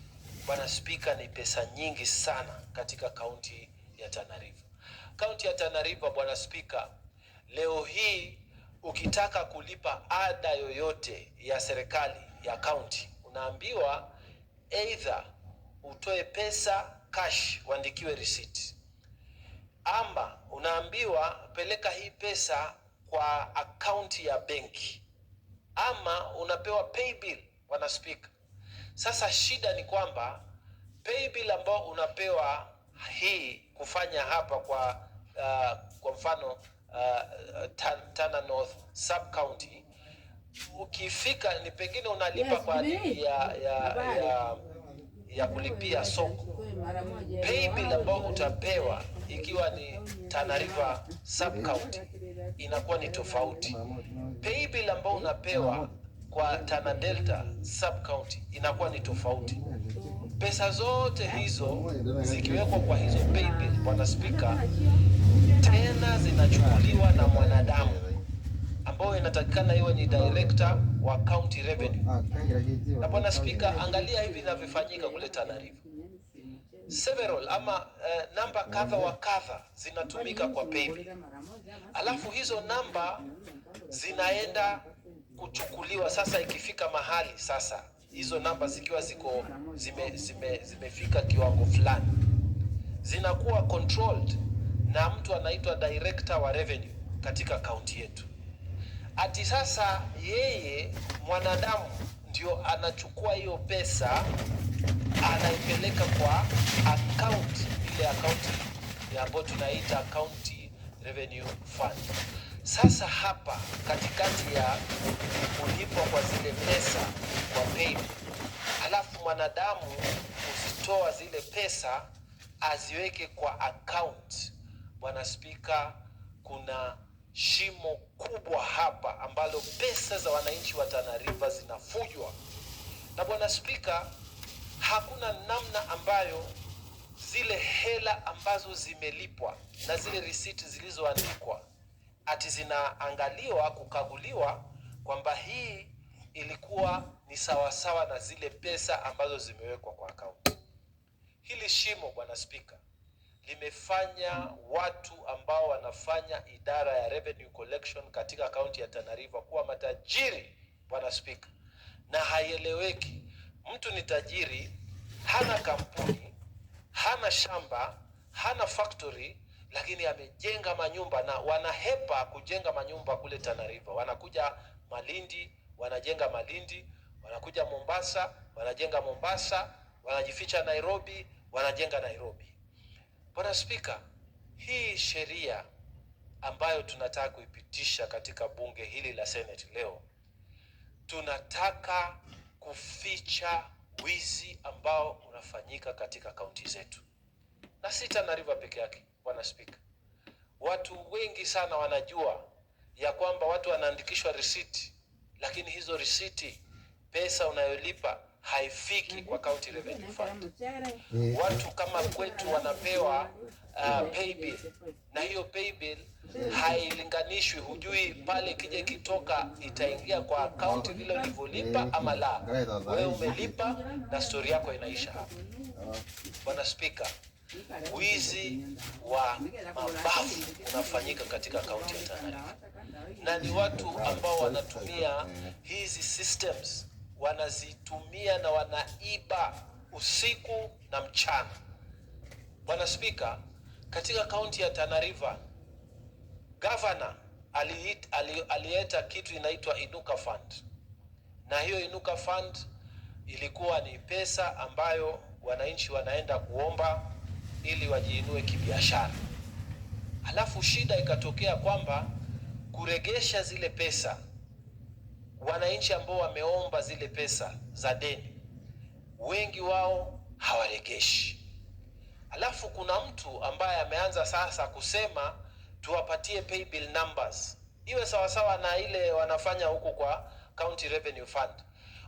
Bwana Spika, ni pesa nyingi sana katika kaunti ya Tana River. Kaunti ya Tana River Bwana Spika, leo hii ukitaka kulipa ada yoyote ya serikali ya kaunti, unaambiwa either utoe pesa cash, uandikiwe receipt, ama unaambiwa peleka hii pesa kwa akaunti ya benki, ama unapewa pay bill Bwana Spika. Sasa shida ni kwamba pay bill ambao unapewa hii kufanya hapa kwa mfano Tana North sub county, ukifika ni pengine unalipa kwa ajili ya kulipia soko. Pay bill ambao utapewa ikiwa ni Tana River sub county inakuwa ni tofauti. Pay bill ambao unapewa kwa Tana Delta sub county inakuwa ni tofauti. Pesa zote hizo zikiwekwa kwa hizo pay bill Bwana Spika, tena zinachukuliwa na mwanadamu ambao inatakikana iwe ni director wa county revenue. Na Bwana Spika, angalia hivi inavyofanyika kule Tana River. Several ama namba kadha wa kadha zinatumika kwa pay bill. Alafu hizo namba zinaenda kuchukuliwa. Sasa ikifika mahali sasa hizo namba zikiwa zimefika kiwango fulani, zinakuwa controlled na mtu anaitwa director wa revenue katika kaunti yetu. Ati sasa yeye mwanadamu ndio anachukua hiyo pesa, anaipeleka kwa account, ile account ambayo tunaita county revenue fund. Sasa hapa katikati ya kulipwa kwa zile pesa kwa pay, alafu mwanadamu kuzitoa zile pesa aziweke kwa account, Bwana Spika, kuna shimo kubwa hapa ambalo pesa za wananchi wa Tana River zinafujwa. Na Bwana Spika, hakuna namna ambayo zile hela ambazo zimelipwa na zile risiti zilizoandikwa ati zinaangaliwa, kukaguliwa kwamba hii ilikuwa ni sawasawa na zile pesa ambazo zimewekwa kwa akaunti. Hili shimo Bwana Spika limefanya watu ambao wanafanya idara ya revenue collection katika kaunti ya Tana River kuwa matajiri Bwana Spika, na haieleweki. Mtu ni tajiri, hana kampuni, hana shamba, hana factory, lakini amejenga manyumba, na wanahepa kujenga manyumba kule Tana River. Wanakuja Malindi, wanajenga Malindi, wanakuja Mombasa, wanajenga Mombasa, wanajificha Nairobi, wanajenga Nairobi. Bwana Spika, hii sheria ambayo tunataka kuipitisha katika bunge hili la Senate leo, tunataka kuficha wizi ambao unafanyika katika kaunti zetu, na si Tana River peke yake. Bwana Spika, watu wengi sana wanajua ya kwamba watu wanaandikishwa risiti, lakini hizo risiti, pesa unayolipa haifiki kwa county revenue fund. Watu kama kwetu wanapewa pay bill, na hiyo pay bill hailinganishwi. Hujui pale kije kitoka itaingia kwa account vile ulivyolipa ama la. Wewe umelipa na story yako inaisha hapo. Bwana Spika, wizi wa mabavu unafanyika katika kaunti ya Tana River, na ni watu ambao wanatumia hizi systems, wanazitumia na wanaiba usiku na mchana. Bwana Spika, katika kaunti ya Tana River, governor alieta kitu inaitwa Inuka Fund, na hiyo Inuka Fund ilikuwa ni pesa ambayo wananchi wanaenda kuomba ili wajiinue kibiashara. Halafu shida ikatokea kwamba kuregesha zile pesa, wananchi ambao wameomba zile pesa za deni, wengi wao hawaregeshi. Halafu kuna mtu ambaye ameanza sasa kusema tuwapatie pay bill numbers, iwe sawasawa na ile wanafanya huko kwa County Revenue Fund.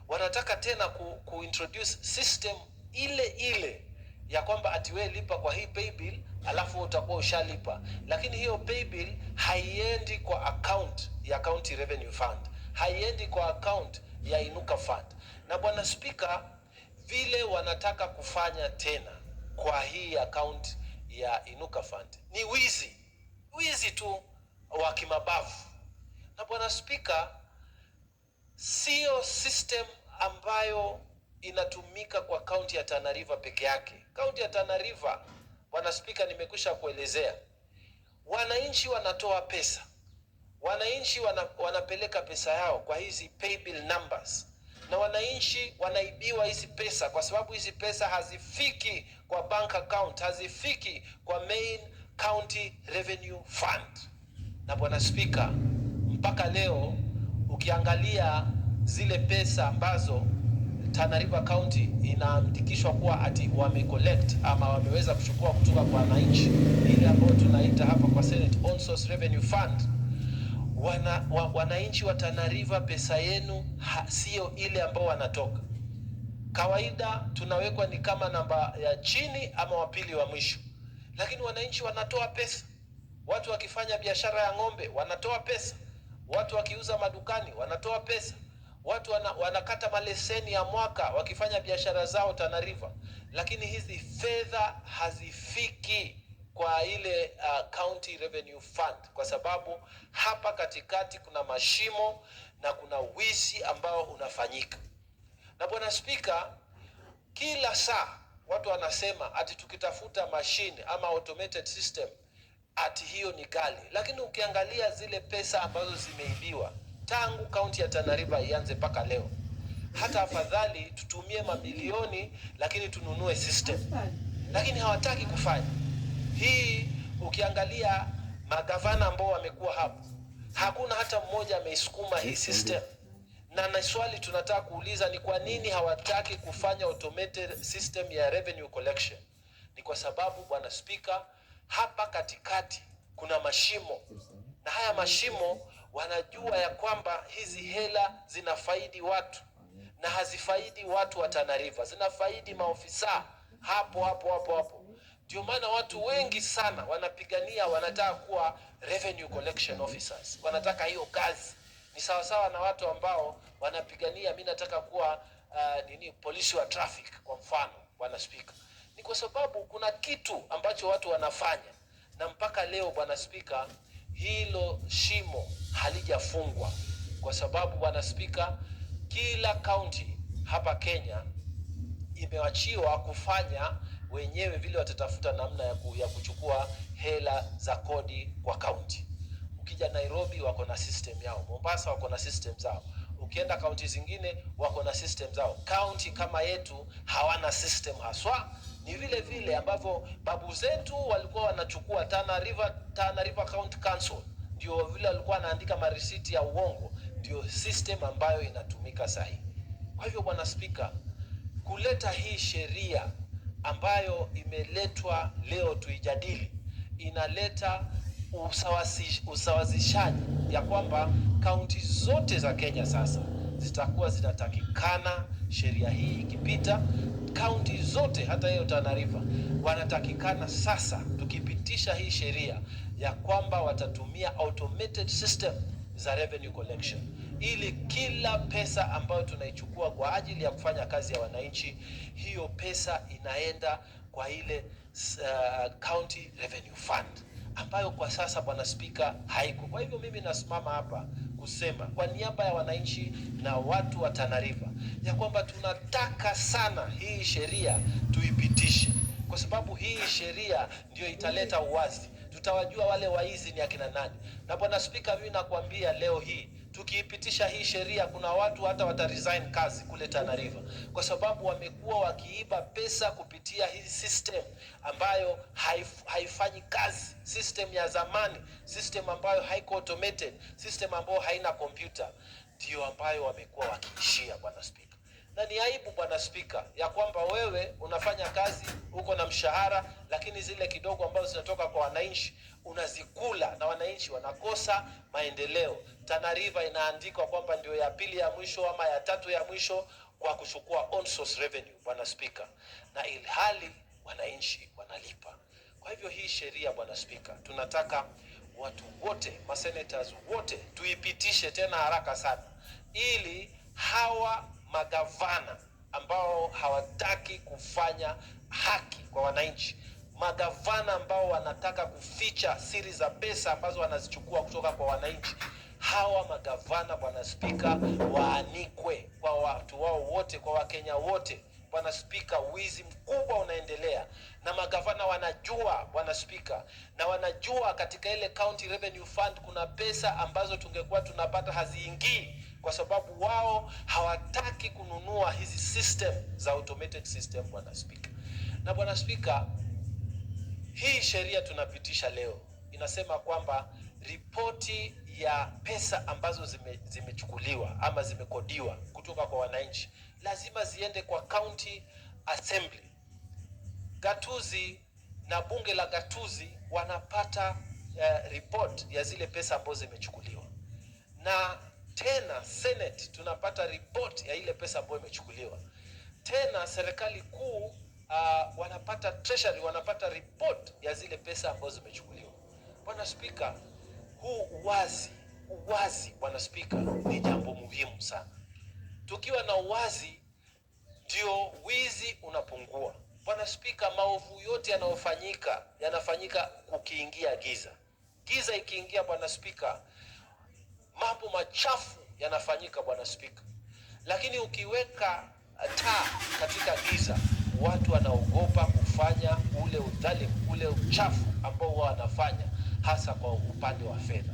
Wanataka tena kuintroduce system ile ya kwamba atiwe lipa kwa hii pay bill alafu utakuwa ushalipa, lakini hiyo pay bill haiendi kwa account ya County Revenue Fund, haiendi kwa account ya Inuka Fund. Na bwana Speaker, vile wanataka kufanya tena kwa hii account ya Inuka Fund ni wizi tu wa kimabavu. Na bwana Speaker, sio system ambayo inatumika kwa kaunti ya Tana River peke yake. Kaunti ya Tana River, bwana Speaker, nimekwisha kuelezea, wananchi wanatoa pesa, wananchi wanapeleka pesa yao kwa hizi pay bill numbers, na wananchi wanaibiwa hizi pesa kwa sababu hizi pesa hazifiki kwa bank account, hazifiki kwa main county revenue fund. Na bwana Speaker, mpaka leo ukiangalia zile pesa ambazo Tana River County inaandikishwa kuwa ati wamecollect ama wameweza kuchukua kutoka kwa wananchi, ile ambayo tunaita hapa kwa Senate On Source Revenue Fund, wananchi wa Tana River, pesa yenu sio ile ambao wanatoka. Kawaida tunawekwa ni kama namba ya chini ama wapili wa mwisho, lakini wananchi wanatoa pesa. Watu wakifanya biashara ya ng'ombe wanatoa pesa, watu wakiuza madukani wanatoa pesa, watu wanakata maleseni ya mwaka wakifanya biashara zao Tana River, lakini hizi fedha hazifiki kwa ile County Revenue Fund kwa sababu hapa katikati kuna mashimo na kuna wizi ambao unafanyika. Na bwana Speaker, kila saa watu wanasema ati tukitafuta machine ama automated system ati hiyo ni ghali, lakini ukiangalia zile pesa ambazo zimeibiwa tangu kaunti ya Tana River ianze mpaka leo, hata afadhali tutumie mamilioni lakini tununue system, lakini hawataki kufanya hii. Ukiangalia magavana ambao wamekuwa hapo, hakuna hata mmoja ameisukuma hii system. Na swali tunataka kuuliza ni kwa nini hawataki kufanya automated system ya revenue collection? Ni kwa sababu bwana Speaker, hapa katikati kuna mashimo, na haya mashimo wanajua ya kwamba hizi hela zinafaidi watu na hazifaidi watu wa Tana River, zinafaidi maofisa hapo. Ndio maana watu wengi sana wanapigania, wanataka kuwa revenue collection officers, wanataka hiyo kazi. Ni sawasawa na watu ambao wanapigania, mimi nataka kuwa polisi wa traffic kwa mfano, bwana Speaker. Ni kwa sababu kuna kitu ambacho watu wanafanya, na mpaka leo bwana Speaker, hilo shimo halijafungwa, kwa sababu bwana Speaker, kila county hapa Kenya imewachiwa kufanya wenyewe vile watatafuta namna ya kuchukua hela za kodi kwa county. Ukija Nairobi wako na system yao, Mombasa wako na system zao, ukienda county zingine wako na system zao. County kama yetu hawana system haswa. Ni vile ambavyo babu zetu walikuwa wanachukua Tana River County Council, ndio vile walikuwa wanaandika marisiti ya uongo, ndio system ambayo inatumika sahihi. Kwa hivyo bwana Speaker, kuleta hii sheria ambayo imeletwa leo tuijadili, inaleta usawazishaji ya kwamba kaunti zote za Kenya sasa zitakuwa zinatakikana, sheria hii ikipita, kaunti zote hata hiyo Tana River wanatakikana sasa, tukipitisha hii sheria ya kwamba watatumia automated system za revenue collection, ili kila pesa ambayo tunaichukua kwa ajili ya kufanya kazi ya wananchi, hiyo pesa inaenda kwa ile County Revenue Fund ambayo kwa sasa bwana Speaker haiko. Kwa hivyo mimi nasimama hapa kusema kwa niaba ya wananchi na watu wa Tana River ya kwamba tunataka sana hii sheria tuipitishe, kwa sababu hii sheria ndio italeta uwazi, tutawajua wale waizi ni akina nani. Na bwana Speaker, mimi nakwambia leo hii tukiipitisha hii sheria, kuna watu hata wataresign kazi kule Tana River, kwa sababu wamekuwa wakiiba pesa kupitia hii system ambayo haifanyi kazi, system ya zamani, system ambayo haiko automated, system ambayo haina kompyuta, ndio ambayo wamekuwa wakiishia, Bwana Spika. Na ni aibu, Bwana Spika, ya kwamba wewe unafanya kazi, uko na mshahara, lakini zile kidogo ambazo zinatoka kwa wananchi unazikula na wananchi wanakosa maendeleo. Tana River inaandikwa kwamba ndio ya pili ya mwisho ama ya tatu ya mwisho kwa kuchukua on source revenue, Bwana Spika, na ilhali wananchi wanalipa. Kwa hivyo hii sheria, Bwana Spika, tunataka watu wote, masenators wote, tuipitishe tena haraka sana, ili hawa magavana ambao hawataki kufanya haki kwa wananchi, magavana ambao wanataka kuficha siri za pesa ambazo wanazichukua kutoka kwa wananchi, hawa magavana, Bwana Spika, waanikwe kwa watu wao wote, kwa Wakenya wote. Bwana Spika, wizi mkubwa unaendelea na magavana wanajua, Bwana Spika, na wanajua katika ile county revenue fund kuna pesa ambazo tungekuwa tunapata haziingii, kwa sababu wao hawataki kununua hizi system za automated system, Bwana Spika. Na Bwana Spika, hii sheria tunapitisha leo inasema kwamba ripoti ya pesa ambazo zimechukuliwa ama zimekodiwa kutoka kwa wananchi lazima ziende kwa county assembly. Gatuzi na bunge la gatuzi wanapata report ya zile pesa ambazo zimechukuliwa, na tena Senate tunapata report ya ile pesa ambayo imechukuliwa. Tena serikali kuu wanapata, treasury wanapata report ya zile pesa ambazo zimechukuliwa. Bwana Spika, huu uwazi Bwana Spika, ni jambo muhimu sana. Tukiwa na uwazi ndio wizi unapungua. Bwana Spika, maovu yote yanafanyika kukiingia giza. Giza ikiingia, Bwana Spika, mambo machafu yanafanyika, Bwana Spika. Lakini ukiweka taa katika giza, watu wanaogopa kufanya ule udhalimu, ule uchafu ambao wao wanafanya, hasa kwa upande wa fedha.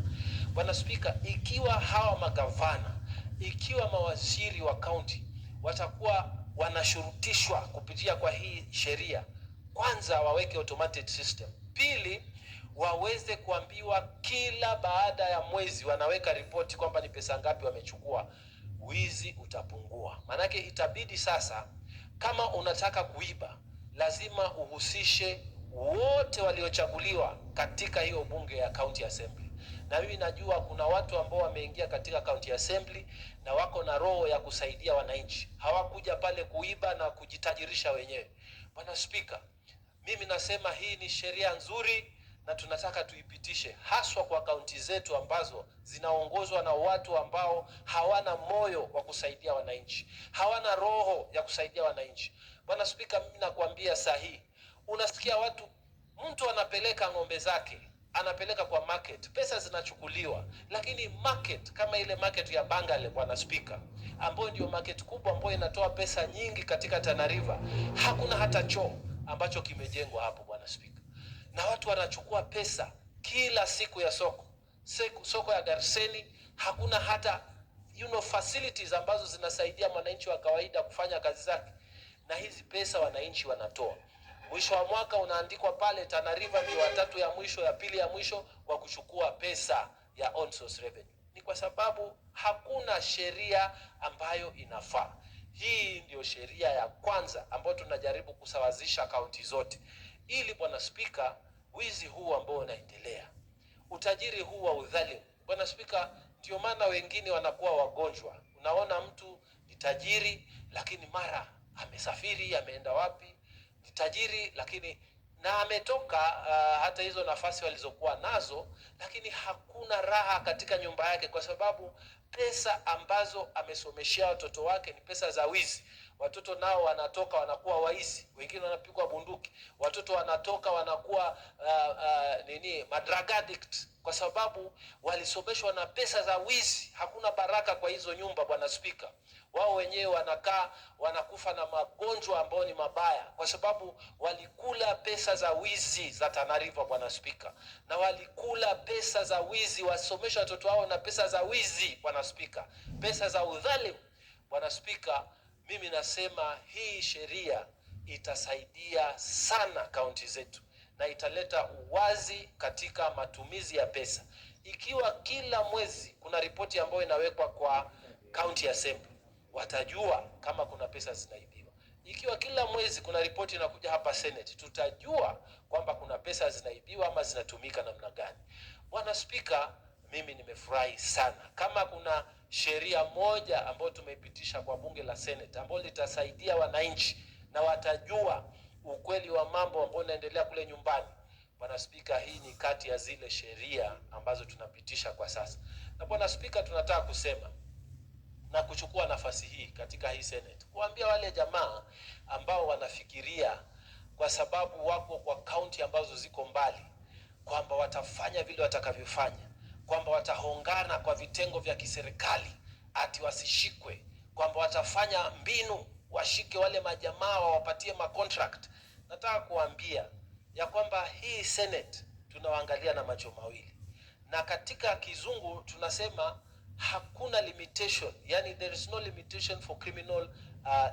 Bwana Spika, ikiwa hawa magavana, ikiwa mawaziri wa kaunti watakuwa wanashurutishwa kupitia kwa hii sheria, kwanza waweke automated system, pili waweze kuambiwa kila baada ya mwezi wanaweka ripoti kwamba ni pesa ngapi wamechukua, wizi utapungua. Maanake itabidi sasa, kama unataka kuiba, lazima uhusishe wote waliochaguliwa katika hiyo bunge ya county assembly. Na mimi najua kuna watu ambao wameingia katika county assembly na wako na roho ya kusaidia wananchi, hawakuja pale kuiba na kujitajirisha wenyewe. Bwana Spika, mimi nasema hii ni sheria nzuri na tunataka tuipitishe, haswa kwa kaunti zetu ambazo zinaongozwa na watu ambao hawana moyo wa kusaidia wananchi, hawana roho ya kusaidia wananchi. Bwana Spika, mimi nakwambia sahihi, unasikia mtu anapeleka ng'ombe zake, anapeleka kwa market, pesa zinachukuliwa, lakini market kama ile market ya Bangale, Bwana Spika, ambayo ndio market kubwa ambayo inatoa pesa nyingi katika Tana River, hakuna hata choo ambacho kimejengwa hapo, Bwana Spika. Na watu wanachukua pesa kila siku ya soko ya Garseni, hakuna hata facilities ambazo zinasaidia mwananchi wa kawaida kufanya kazi zake, na hizi pesa wananchi wanatoa. Mwisho wa mwaka unaandikwa pale Tana River ndio watatu ya mwisho, ya pili ya mwisho kwa kuchukua pesa ya on source revenue. Ni kwa sababu hakuna sheria ambayo inafaa. Hii ndio sheria ya kwanza ambayo tunajaribu kusawazisha kaunti zote, ili Bwana Spika, wizi huu ambao unaendelea, utajiri huu wa udhalimu, Bwana Spika, ndio maana wengine wanakuwa wagonjwa. Unaona mtu ni tajiri lakini mara amesafiri, ameenda wapi, ni tajiri lakini na ametoka hata hizo nafasi walizokuwa nazo, lakini hakuna raha katika nyumba yake, kwa sababu pesa ambazo amesomeshia watoto wake ni pesa za wizi. watoto nao wanatoka wanakuwa waizi, wengine wanapigwa bunduki, watoto wanatoka wanakuwa drug addict, kwa sababu walisomeshwa na pesa za wizi. Hakuna baraka kwa hizo nyumba, Bwana Spika. Wao wenyewe wanakaa wanakufa na magonjwa ambayo ni mabaya, kwa sababu walikula pesa za wizi za Tana River, Bwana Spika, na walikula pesa za wizi, wasomesha watoto wao na pesa za wizi, Bwana Spika, pesa za udhalimu. Bwana Spika, mimi nasema hii sheria itasaidia sana kaunti zetu na italeta uwazi katika matumizi ya pesa. Ikiwa kila mwezi kuna ripoti ambayo inawekwa kwa county assembly, watajua kama kuna pesa zinaibiwa. Ikiwa kila mwezi kuna ripoti inakuja hapa Senate, tutajua kwamba kuna pesa zinaibiwa ama zinatumika namna gani. Bwana Spika, mimi nimefurahi sana. Kama kuna sheria moja ambayo tumeipitisha kwa bunge la Senate ambayo litasaidia wananchi na watajua ukweli wa mambo ambayo yanaendelea kule nyumbani, Bwana Spika, hii ni kati ya zile sheria ambazo tunapitisha kwa sasa. Na Bwana Spika, tunataka kusema na kuchukua nafasi hii katika hii Senate kuambia wale jamaa ambao wanafikiria kwa sababu wako kwa kaunti ambazo ziko mbali kwamba watafanya vile watakavyofanya, kwamba watahongana kwa vitengo vya kiserikali ati wasishikwe, kwamba watafanya mbinu washike wale majamaa wawapatie macontract. Nataka kuambia ya kwamba hii Senate tunawaangalia na macho mawili, na katika kizungu tunasema hakuna limitation, yani there is no limitation for criminal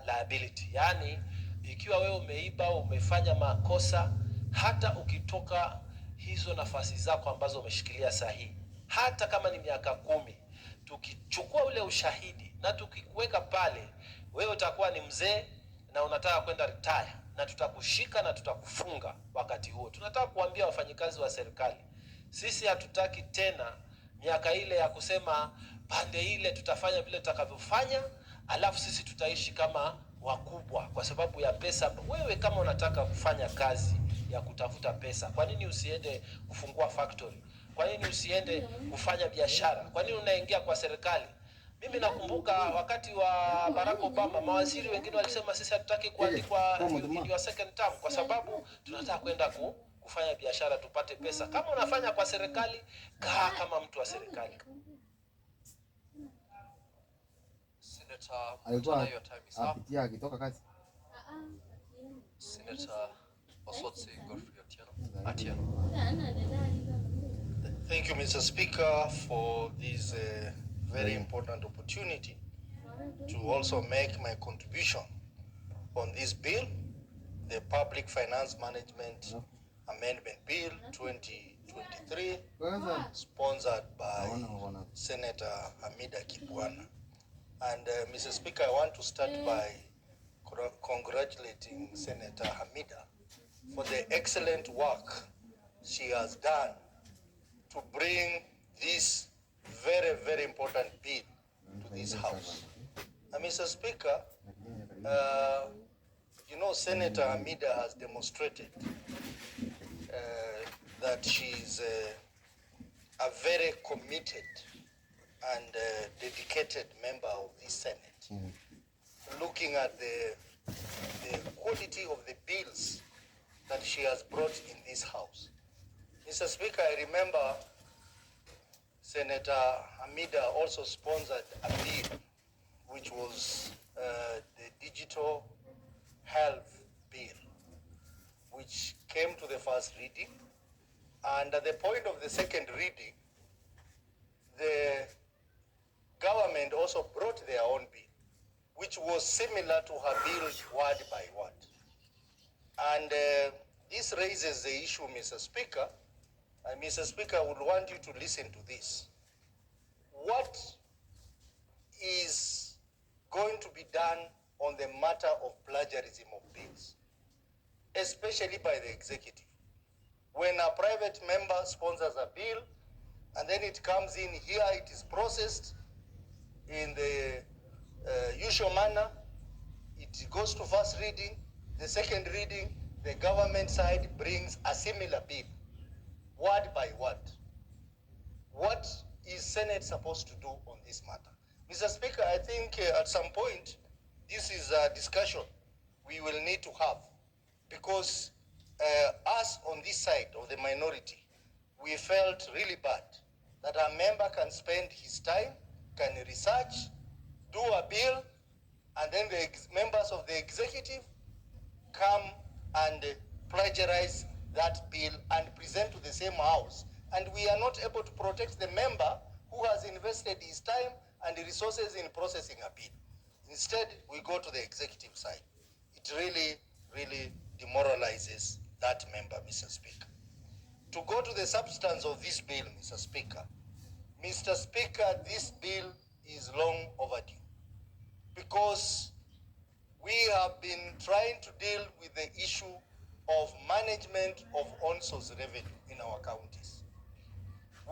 liability. Yani ikiwa wewe umeiba, umefanya makosa, hata ukitoka hizo nafasi zako ambazo umeshikilia sahihi, hata kama ni miaka 10, tukichukua ule ushahidi na tukikuweka pale, wewe utakuwa ni mzee na unataka kwenda retire, na tutakushika na tutakufunga wakati huo. Tunataka kuambia wafanyikazi wa serikali, sisi hatutaki tena miaka ile ya kusema pande ile tutafanya vile tutakavyofanya, alafu sisi tutaishi kama wakubwa kwa sababu ya pesa. Wewe kama unataka kufanya kazi ya kutafuta pesa, kwa nini usiende kufungua factory? Kwa nini usiende kufanya biashara? Kwa nini unaingia kwa serikali? Mimi nakumbuka wakati wa Barack Obama, mawaziri wengine walisema sisi hatutaki kuandikwa in your second term kwa sababu tunataka kwenda kufanya biashara tupate pesa. Kama unafanya kwa serikali, kaa kama mtu wa serikali. Senator, alikuwa your time is up. apitia akitoka kazi. Senator Osotsi Godfrey Atieno. Thank you, Mr. Speaker, for this very important opportunity to also make my contribution on this bill, the Public Finance Management Amendment Bill 2023, sponsored by Senator Hamida Kibwana. And Mr. Speaker, I want to start by congratulating Senator Hamida for the excellent work she has done to bring this very, very important bill to this House. And Mr. Speaker, you know, Senator Hamida has demonstrated that she is a very committed and dedicated member of this Senate. Looking at the quality of the bills that she has brought in this House. Mr. Speaker, I remember Senator Hamida also sponsored a bill which was the Digital Health Bill, which came to the first reading. And at the point of the second reading, the government also brought their own bill, which was similar to her bill word by word. And this raises the issue, Mr. Speaker. And Mr. Speaker, I would want you to listen to this. What is going to be done on the matter of plagiarism of bills, especially by the executive? When a private member sponsors a bill, and then it comes in here, it is processed in the usual manner, it goes to first reading, the second reading, the government side brings a similar bill, word by word. What is Senate supposed to do on this matter? Mr. Speaker, I think at some point, this is a discussion we will need to have, because us on this side of the minority, we felt really bad that a member can spend his time, can research, do a bill, and then the members of the executive come and plagiarize that bill and present to the same house. And we are not able to protect the member who has invested his time and resources in processing a bill. Instead, we go to the executive side. It really, really demoralizes that member, Mr. Speaker. To go to the substance of this bill, Mr. Speaker, this bill is long overdue, because we have been trying to deal with the issue of management of on-source revenue in our counties.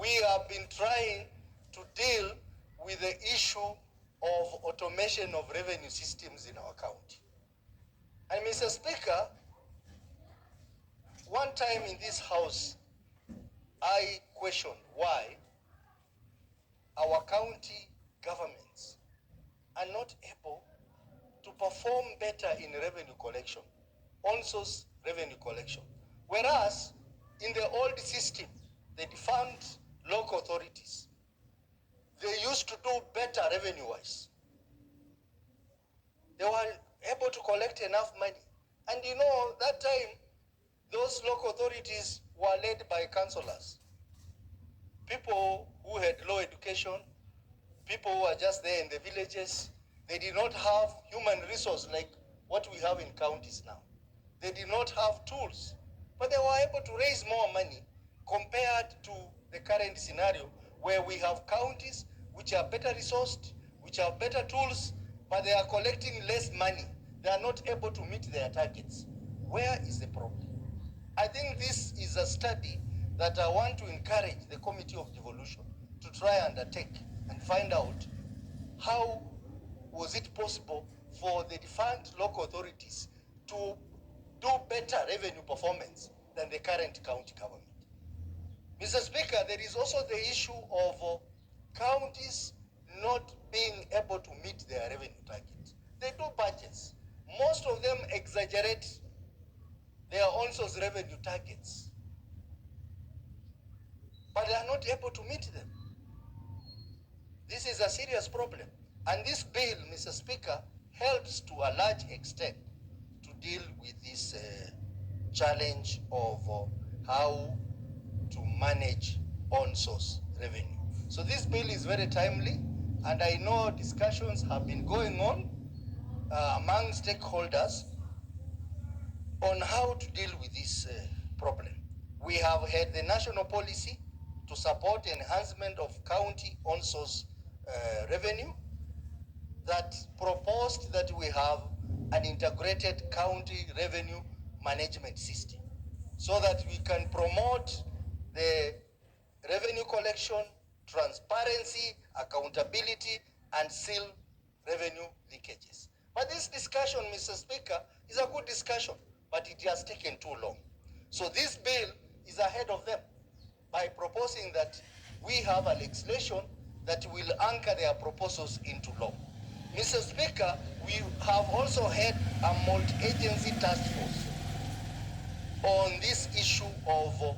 We have been trying to deal with the issue of automation of revenue systems in our county. And Mr. Speaker, one time in this house, I questioned why our county governments are not able to perform better in revenue collection, on-source revenue collection. Whereas in the old system, the defunct local authorities, they used to do better revenue-wise. They were able to collect enough money. And you know, that time, those local authorities were led by councillors, people who had low education, people who were just there in the villages. They did not have human resource like what we have in counties now. They did not have tools, but they were able to raise more money compared to the current scenario where we have counties which are better resourced, which have better tools, but they are collecting less money. They are not able to meet their targets. Where is the problem? I think this is a study that I want to encourage the Committee of Devolution to try and undertake and find out how was it possible for the defunct local authorities to do better revenue performance than the current county government. Mr. Speaker, there is also the issue of counties not being able to meet their revenue targets. They do budgets. Most of them exaggerate their own source revenue targets, but they are not able to meet them. This is a serious problem. And this bill, Mr. Speaker, helps to a large extent to deal with this challenge of how to manage on-source revenue. So this bill is very timely, and I know discussions have been going on among stakeholders on how to deal with this problem. We have had the national policy to support enhancement of county on-source revenue that proposed that we have an integrated county revenue management system so that we can promote the revenue collection, transparency, accountability, and seal revenue leakages. But this discussion, Mr. Speaker, is a good discussion, but it has taken too long. So this bill is ahead of them by proposing that we have a legislation that will anchor their proposals into law. Mr. Speaker, we have also had a multi-agency task force on this issue of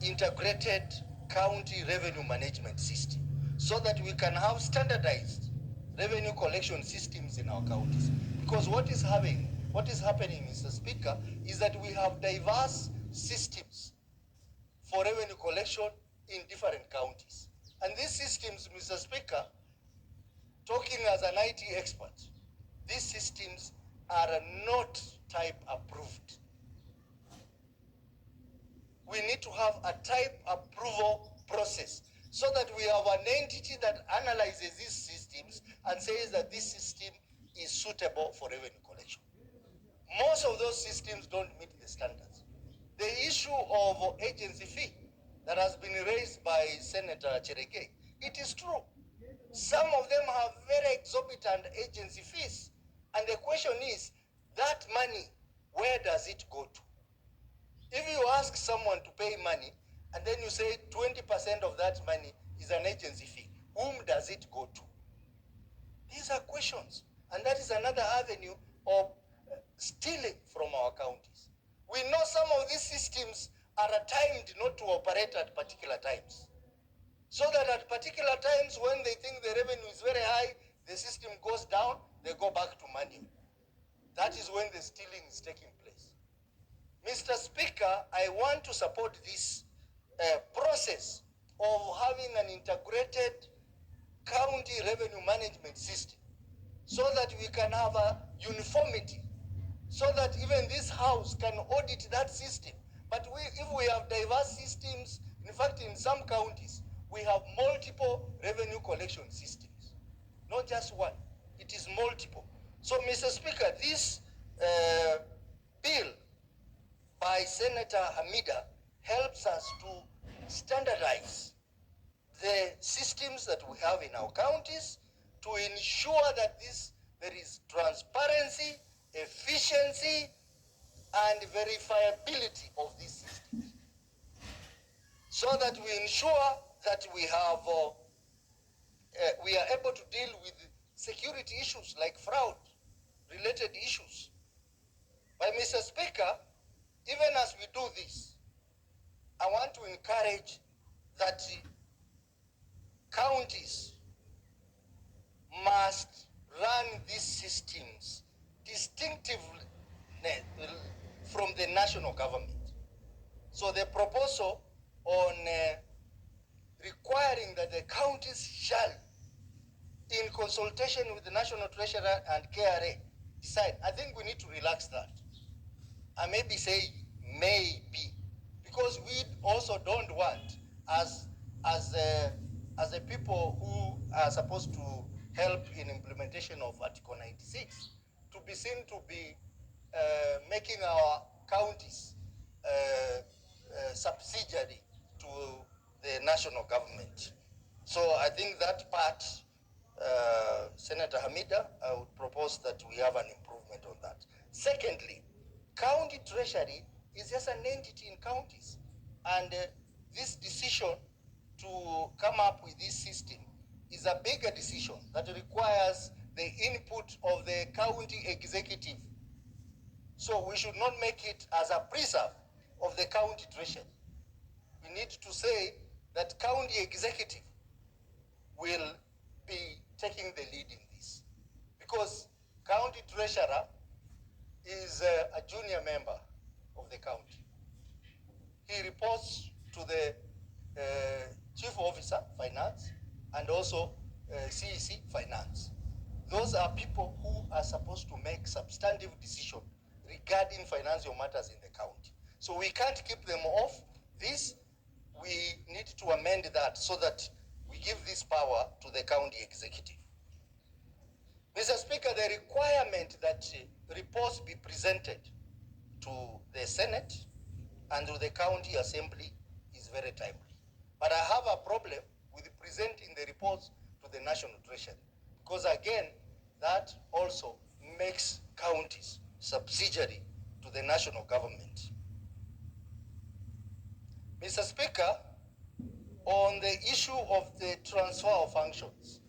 integrated county revenue management system so that we can have standardized revenue collection systems in our counties. Because what is happening, Mr. Speaker, is that we have diverse systems for revenue collection in different counties. And these systems, Mr. Speaker, talking as an IT expert, these systems are not type approved. We need to have a type approval process so that we have an entity that analyzes these systems and says that this system is suitable for revenue collection. Most of those systems don't meet the standards. The issue of agency fee that has been raised by Senator Cherege, it is true. Some of them have very exorbitant agency fees. And the question is, that money, where does it go to? If you ask someone to pay money, and then you say 20% of that money is an agency fee, whom does it go to? These are questions. And that is another avenue of stealing from our counties. We know some of these systems are timed not to operate at particular times. So that at particular times when they think the revenue is very high, the system goes down, they go back to manual. That is when the stealing is taking place. Mr. Speaker, I want to support this process of having an integrated county revenue management system so that we can have a uniformity, so that even this house can audit that system. But if we have diverse systems, in fact, in some counties, we have multiple revenue collection systems, not just one. It is multiple. So, Mr. Speaker, this bill by Senator Hamida helps us to standardize the systems that we have in our counties to ensure that there is transparency, efficiency, and verifiability of these systems, so that we ensure that we have we are able to deal with security issues like fraud related issues. But Mr. Speaker, even as we do this, I want to encourage that counties must run these systems distinctively from the national government. So the proposal on requiring that the counties shall, in consultation with the National Treasurer and KRA, decide. I think we need to relax that. I maybe say maybe, because we also don't want, as a people who are supposed to help in implementation of Article 96, to be seen to be making our counties subsidiary to the national government. So I think that part, Senator Hamida, I would propose that we have an improvement on that. Secondly, county treasury is just an entity in counties. And this decision to come up with this system is a bigger decision that requires the input of the county executive. So we should not make it as a preserve of the county treasury. We need to say that county executive will be taking the lead in this, because county treasurer is a junior member of the county. He reports to the chief officer finance and also CEC finance. Those are people who are supposed to make substantive decisions regarding financial matters in the county. So we can't keep them off this. We need to amend that so that we give this power to the county executive. Mr. Speaker, the requirement that reports be presented to the Senate and to the county assembly is very timely. But I have a problem with presenting the reports to the National Treasury, because again, that also makes counties subsidiary to the national government. Mr. Speaker, on the issue of the transfer of functions,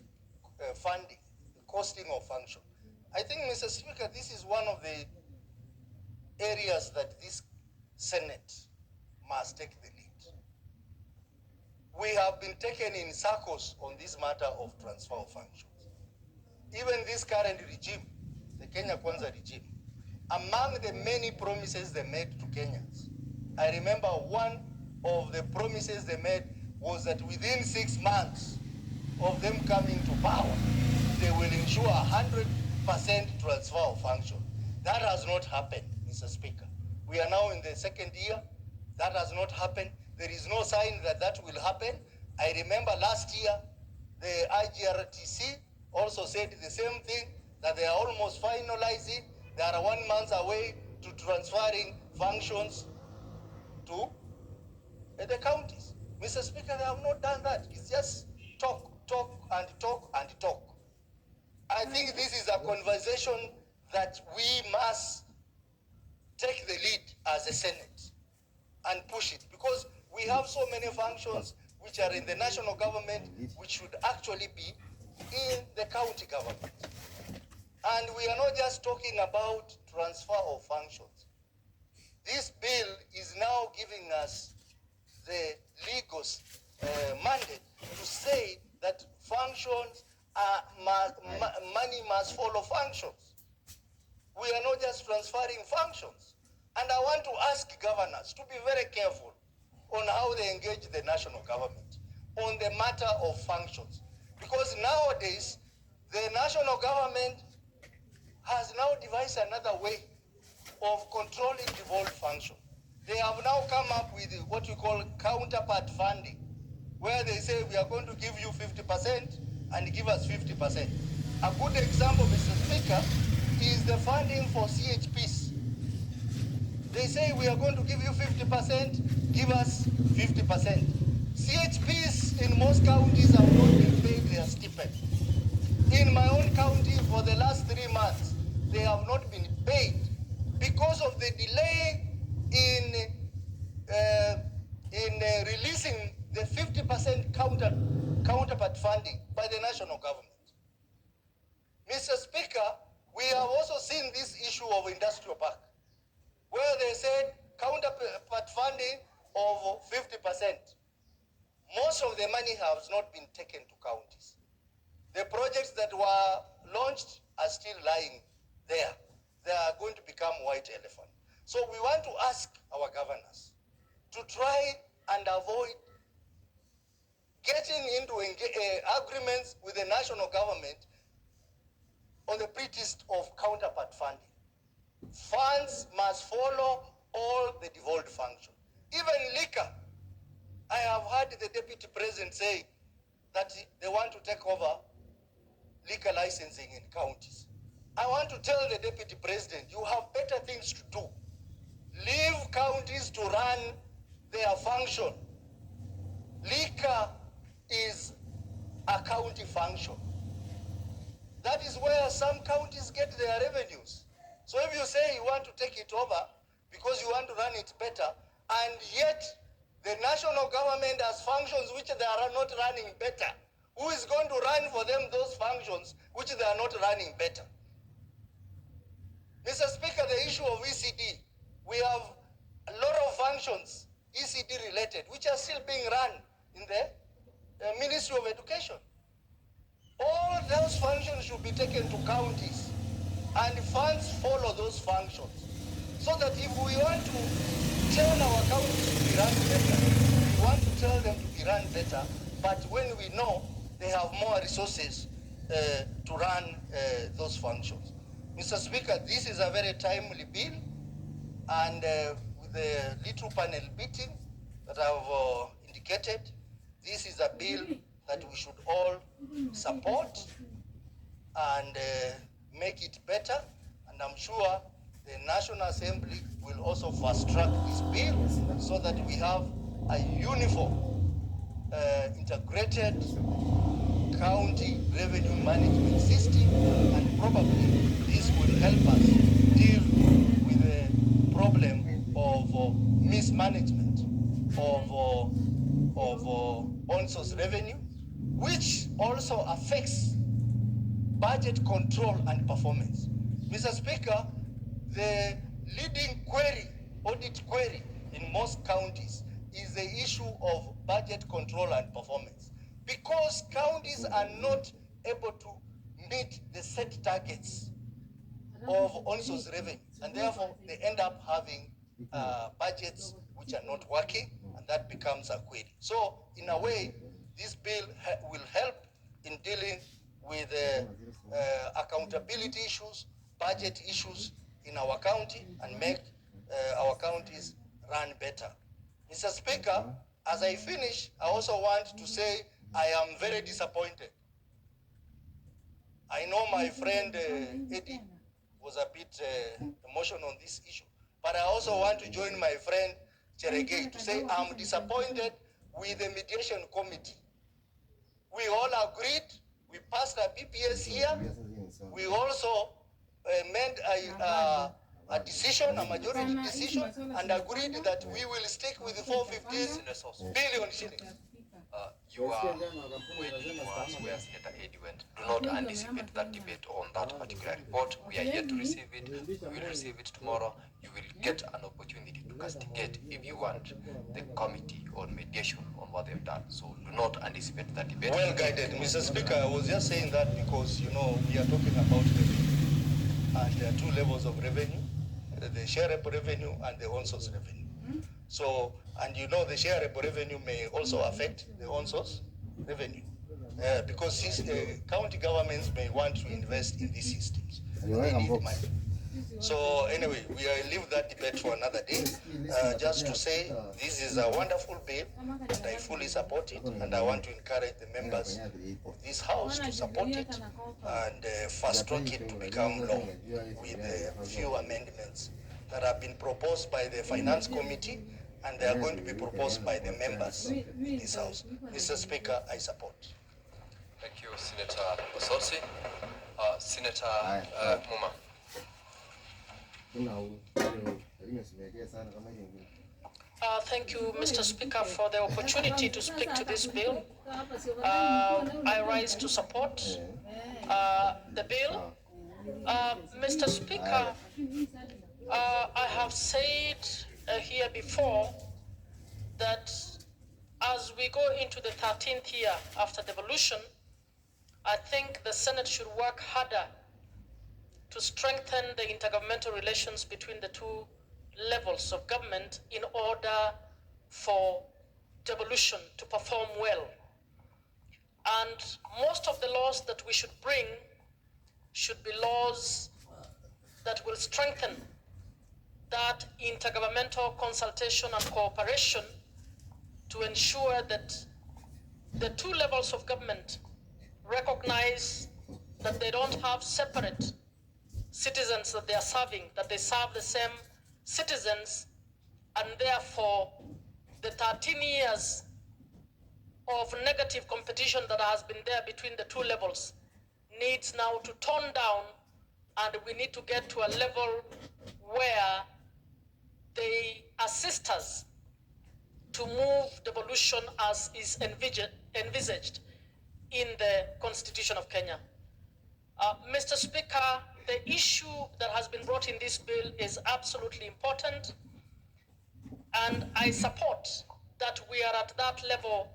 funding, the costing of function, I think, Mr. Speaker, this is one of the areas that this Senate must take the lead. We have been taken in circles on this matter of transfer of functions. Even this current regime, the Kenya Kwanza regime, among the many promises they made to Kenyans, I remember one of the promises they made was that within 6 months of them coming to power, they will ensure 100% transfer of function. That has not happened, Mr. Speaker. We are now in the second year. That has not happened. There is no sign that that will happen. I remember last year, the IGRTC also said the same thing, that they are almost finalizing. They are 1 month away to transferring functions to the counties. Mr. Speaker, they have not done that. It's just talk, and talk, and talk. I think this is a conversation that we must take the lead as a Senate and push it, because we have so many functions which are in the national government which should actually be in the county government. And we are not just talking about transfer of functions. This bill is now giving us the legal mandate to say that functions are, money must follow functions. We are not just transferring functions. And I want to ask governors to be very careful on how they engage the national government on the matter of functions. Because nowadays, the national government has now devised another way of controlling devolved function. They have now come up with what we call counterpart funding, where they say we are going to give you 50% and give us 50%. A good example, Mr. Speaker, is the funding for CHPs. They say we are going to give you 50%, give us 50%. CHPs in most counties have not been paid their stipend. In my own county, for the last 3 months, they have not been paid because of the delay in releasing the 50% counterpart funding by the national government. Mr. Speaker, we have also seen this issue of industrial park, where they said counterpart funding of 50%. Most of the money has not been taken to counties. The projects that were launched are still lying there. They are going to become white elephant. So we want to ask our governors to try and avoid getting into agreements with the national government on the pretext of counterpart funding. Funds must follow all the devolved functions. Even liquor, I have heard the deputy president say that they want to take over liquor licensing in counties. I want to tell the deputy president, you have better things to do. Leave counties to run their function. Liquor is a county function. That is where some counties get their revenues. So if you say you want to take it over because you want to run it better, and yet the national government has functions which they are not running better, who is going to run for them those functions which they are not running better? Mr. Speaker, the issue of ECD, we have a lot of functions, ECD related, which are still being run in the Ministry of Education. All those functions should be taken to counties and funds follow those functions. So that if we want to tell our counties to be run better, we want to tell them to be run better, but when we know they have more resources to run those functions. Mr. Speaker, this is a very timely bill, and with the little panel meeting that I've indicated, this is a bill that we should all support and make it better, and I'm sure the National Assembly will also fast track this bill so that we have a uniform, integrated county revenue management system, and probably this will help us deal with the problem of mismanagement of on-source revenue, which also affects budget control and performance. Mr. Speaker, the leading query, audit query in most counties is the issue of budget control and performance, because counties are not able to meet the set targets of on-source revenue, and therefore they end up having budgets which are not working, and that becomes a query. So in a way, this bill will help in dealing with accountability issues, budget issues in our county, and make our counties run better. Mr. Speaker, as I finish, I also want to say I am very disappointed. I know my friend Eddie was a bit emotional on this issue, but I also want to join my friend Cheregei to say I'm disappointed with the mediation committee. We all agreed, we passed a PPS here, we also made a decision, a majority decision, and agreed that we will stick with the 415 billion shillings. You are waiting for us where Senator Eddie went. do not anticipate that debate on that particular report. We are yet to receive it. We will receive it tomorrow. You will get an opportunity to castigate, if you want, the committee on mediation on what they've done. So do not anticipate that debate. Well guided, Mr. Speaker. I was just saying that because, you know, we are talking about revenue. And there are two levels of revenue, the share revenue and the on-source revenue. So, and you know, the share revenue may also affect the on-source revenue. Because county governments may want to invest in these systems. They need money. So anyway, we will leave that debate for another day. Just to say, this is a wonderful bill, and I fully support it, and I want to encourage the members of this house to support it and fast track it to become law with a few amendments that have been proposed by the Finance Committee, and they are going to be proposed by the members in this house. Mr. Speaker, I support. Thank you, Senator Osotsi. Senator Muma. Thank you, Mr. Speaker, for the opportunity to speak to this bill. I rise to support the bill. Mr. Speaker, I have said here before that as we go into the 13th year after devolution, I think the Senate should work harder to strengthen the intergovernmental relations between the two levels of government in order for devolution to perform well. And most of the laws that we should bring should be laws that will strengthen that intergovernmental consultation and cooperation to ensure that the two levels of government recognize that they don't have separate citizens that they are serving, that they serve the same citizens, and therefore the 13 years of negative competition that has been there between the two levels needs now to tone down, and we need to get to a level where they assist us to move devolution as is envisaged in the Constitution of Kenya. Mr. Speaker, the issue that has been brought in this bill is absolutely important, and I support that we are at that level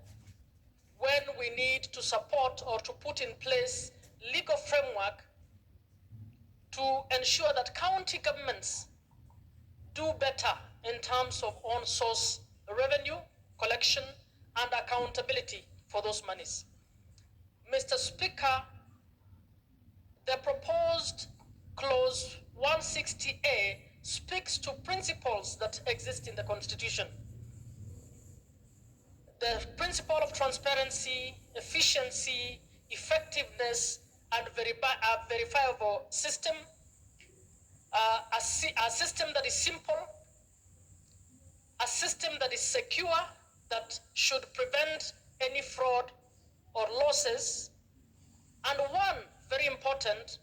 when we need to support or to put in place legal framework to ensure that county governments do better in terms of on-source revenue, collection, and accountability for those monies. Mr. Speaker, the proposed clause 160A speaks to principles that exist in the Constitution. The principle of transparency, efficiency, effectiveness, and a verifiable system, a system that is simple, a system that is secure, that should prevent any fraud or losses, and one, very important,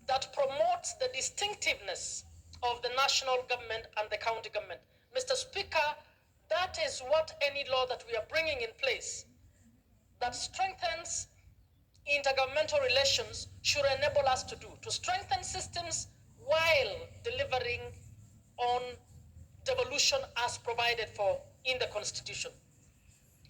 that promotes the distinctiveness of the national government and the county government. Mr. Speaker, that is what any law that we are bringing in place that strengthens intergovernmental relations should enable us to do, to strengthen systems while delivering on devolution as provided for in the Constitution.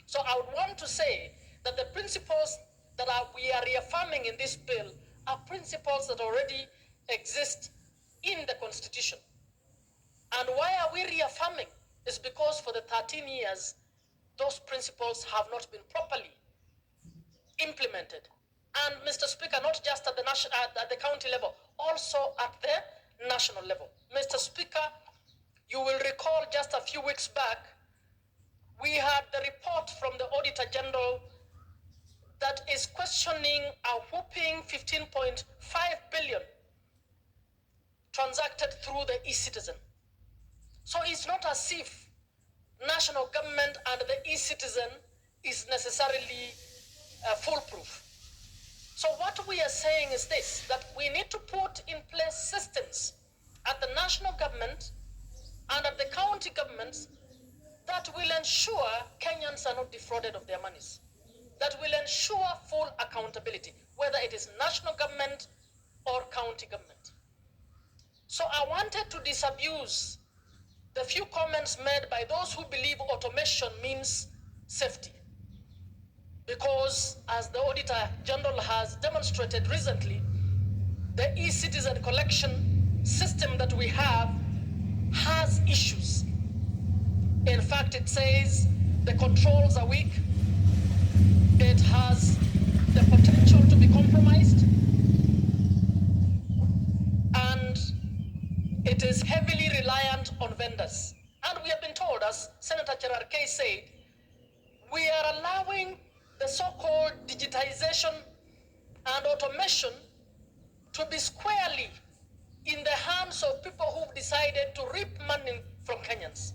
So I would want to say that the principles that we are reaffirming in this bill are principles that already exist in the Constitution. And why are we reaffirming? It's because for the 13 years, those principles have not been properly implemented. And Mr. Speaker, not just at the county level, also at the national level. Mr. Speaker, you will recall just a few weeks back, we had the report from the Auditor General that is questioning a whopping 15.5 billion transacted through the e-citizen. So it's not as if national government and the e-citizen is necessarily foolproof. So what we are saying is this, that we need to put in place systems at the national government and at the county governments that will ensure Kenyans are not defrauded of their monies, that will ensure full accountability. whether it is national government or county government. So I wanted to disabuse the few comments made by those who believe automation means safety. Because as the Auditor General has demonstrated recently, the e-citizen collection system that we have has issues. In fact, it says the controls are weak. It has the potential to be compromised. And it is heavily reliant on vendors. And we have been told, as Senator Cherarkei said, we are allowing the so-called digitization and automation to be squarely in the hands of people who've decided to reap money from Kenyans.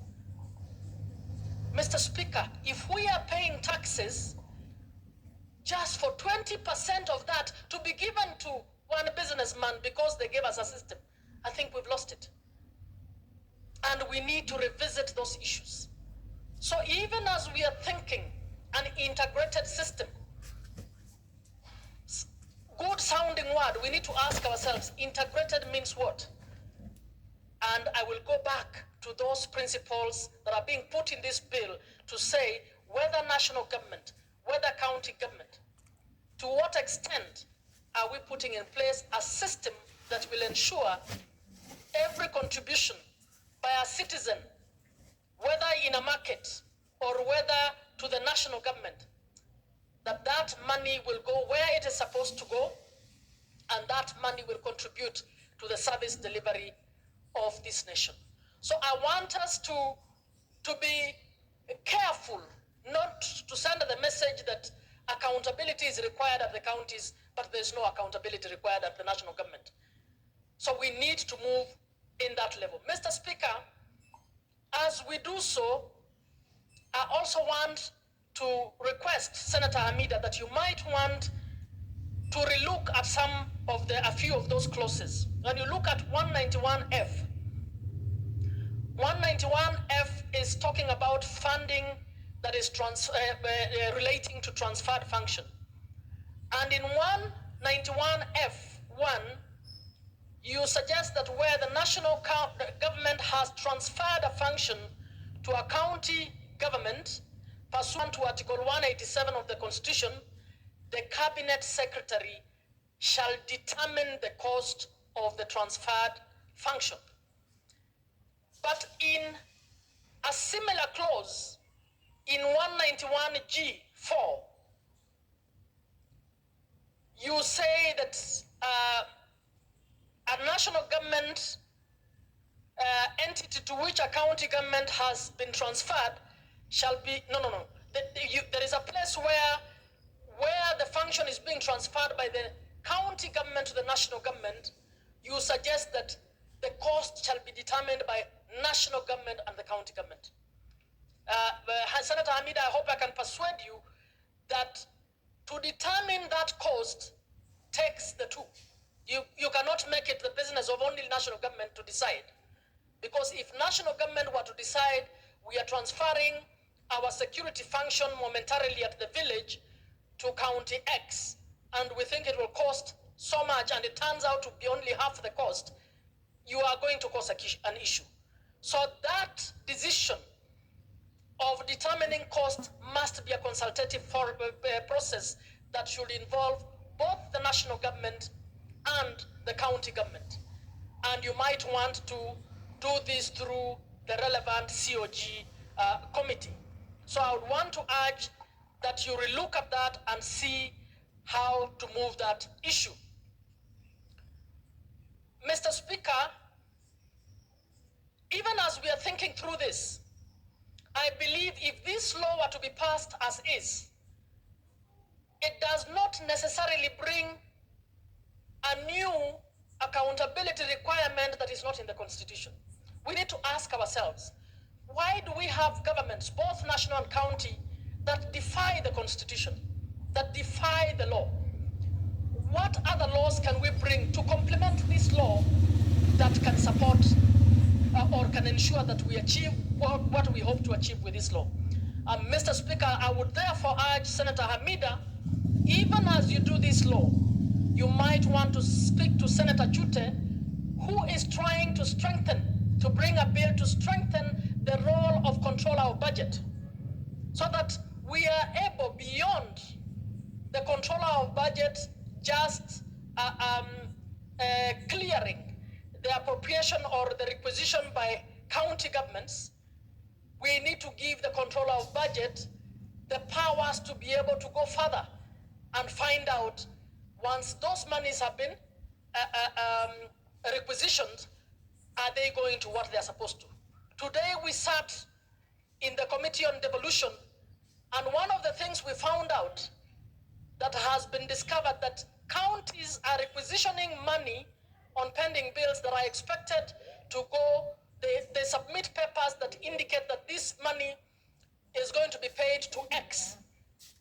Mr. Speaker, if we are paying taxes just for 20% of that to be given to one businessman because they gave us a system, I think we've lost it. And we need to revisit those issues. So even as we are thinking an integrated system, good sounding word, we need to ask ourselves, integrated means what? And I will go back to those principles that are being put in this bill to say whether national government, whether county government, to what extent are we putting in place a system that will ensure every contribution by a citizen, whether in a market or whether to the national government, that that money will go where it is supposed to go, and that money will contribute to the service delivery of this nation. So I want us to be careful not to send the message that accountability is required at the counties, but there's no accountability required at the national government. So we need to move in that level. Mr. Speaker, as we do so, I also want to request, Senator Hamida, that you might want to relook at a few of those clauses. When you look at 191F, 191F is talking about funding that is relating to transferred function. And in 191F1, you suggest that where the national government has transferred a function to a county government, pursuant to Article 187 of the Constitution, the Cabinet Secretary shall determine the cost of the transferred function. But in a similar clause, in 191G4, you say that a national government entity to which a county government has been transferred shall be, there is a place where the function is being transferred by the county government to the national government. You suggest that the cost shall be determined by national government and the county government. Senator Hamida, I hope I can persuade you that to determine that cost takes the two. You cannot make it the business of only national government to decide. Because if national government were to decide we are transferring our security function momentarily at the village to county X, and we think it will cost so much, and it turns out to be only half the cost, you are going to cause an issue. So that decision of determining cost must be a consultative process that should involve both the national government and the county government. And you might want to do this through the relevant COG committee. So I would want to urge that you relook at that and see how to move that issue. Mr. Speaker, even as we are thinking through this, I believe if this law were to be passed as is, it does not necessarily bring a new accountability requirement that is not in the Constitution. We need to ask ourselves, why do we have governments, both national and county, that defy the Constitution, that defy the law? What other laws can we bring to complement this law that can support or can ensure that we achieve what we hope to achieve with this law? Mr. Speaker, I would therefore urge Senator Hamida, even as you do this law, you might want to speak to Senator Chute, who is trying to bring a bill to strengthen the role of control our budget, so that we are able, beyond the controller of budget, just clearing the appropriation or the requisition by county governments. We need to give the controller of budget the powers to be able to go further and find out, once those monies have been requisitioned, are they going to what they're supposed to? Today we sat in the Committee on Devolution, and one of the things we found out that has been discovered, that counties are requisitioning money on pending bills that are expected to go, they submit papers that indicate that this money is going to be paid to X.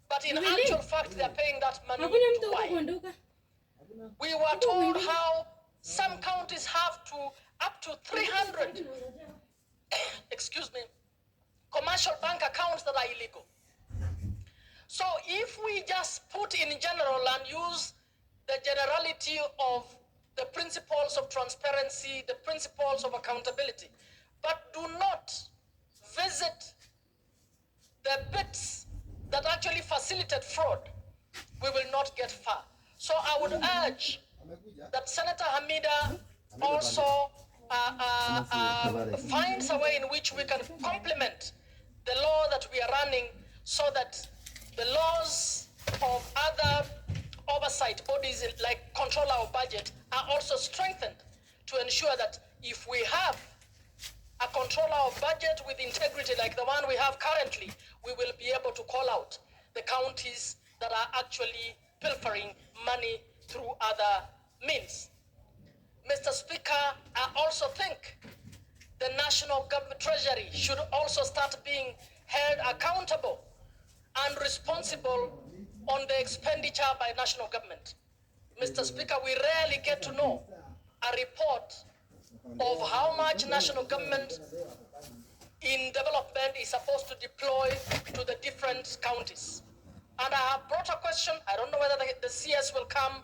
But in actual fact, they are paying that money to Y. We were told how some counties have up to 300, excuse me, commercial bank accounts that are illegal. So if we just put in general and use the generality of the principles of transparency, the principles of accountability, but do not visit the bits that actually facilitate fraud, we will not get far. So I would urge that Senator Hamida also finds a way in which we can complement the law that we are running, so that the laws of other oversight bodies like control our budget are also strengthened, to ensure that if we have a controller of budget with integrity like the one we have currently, we will be able to call out the counties that are actually pilfering money through other means. Mr. Speaker, I also think the National Government Treasury should also start being held accountable and responsible on the expenditure by national government. Mr. Speaker, we rarely get to know a report of how much national government in development is supposed to deploy to the different counties. And I have brought a question, I don't know whether the CS will come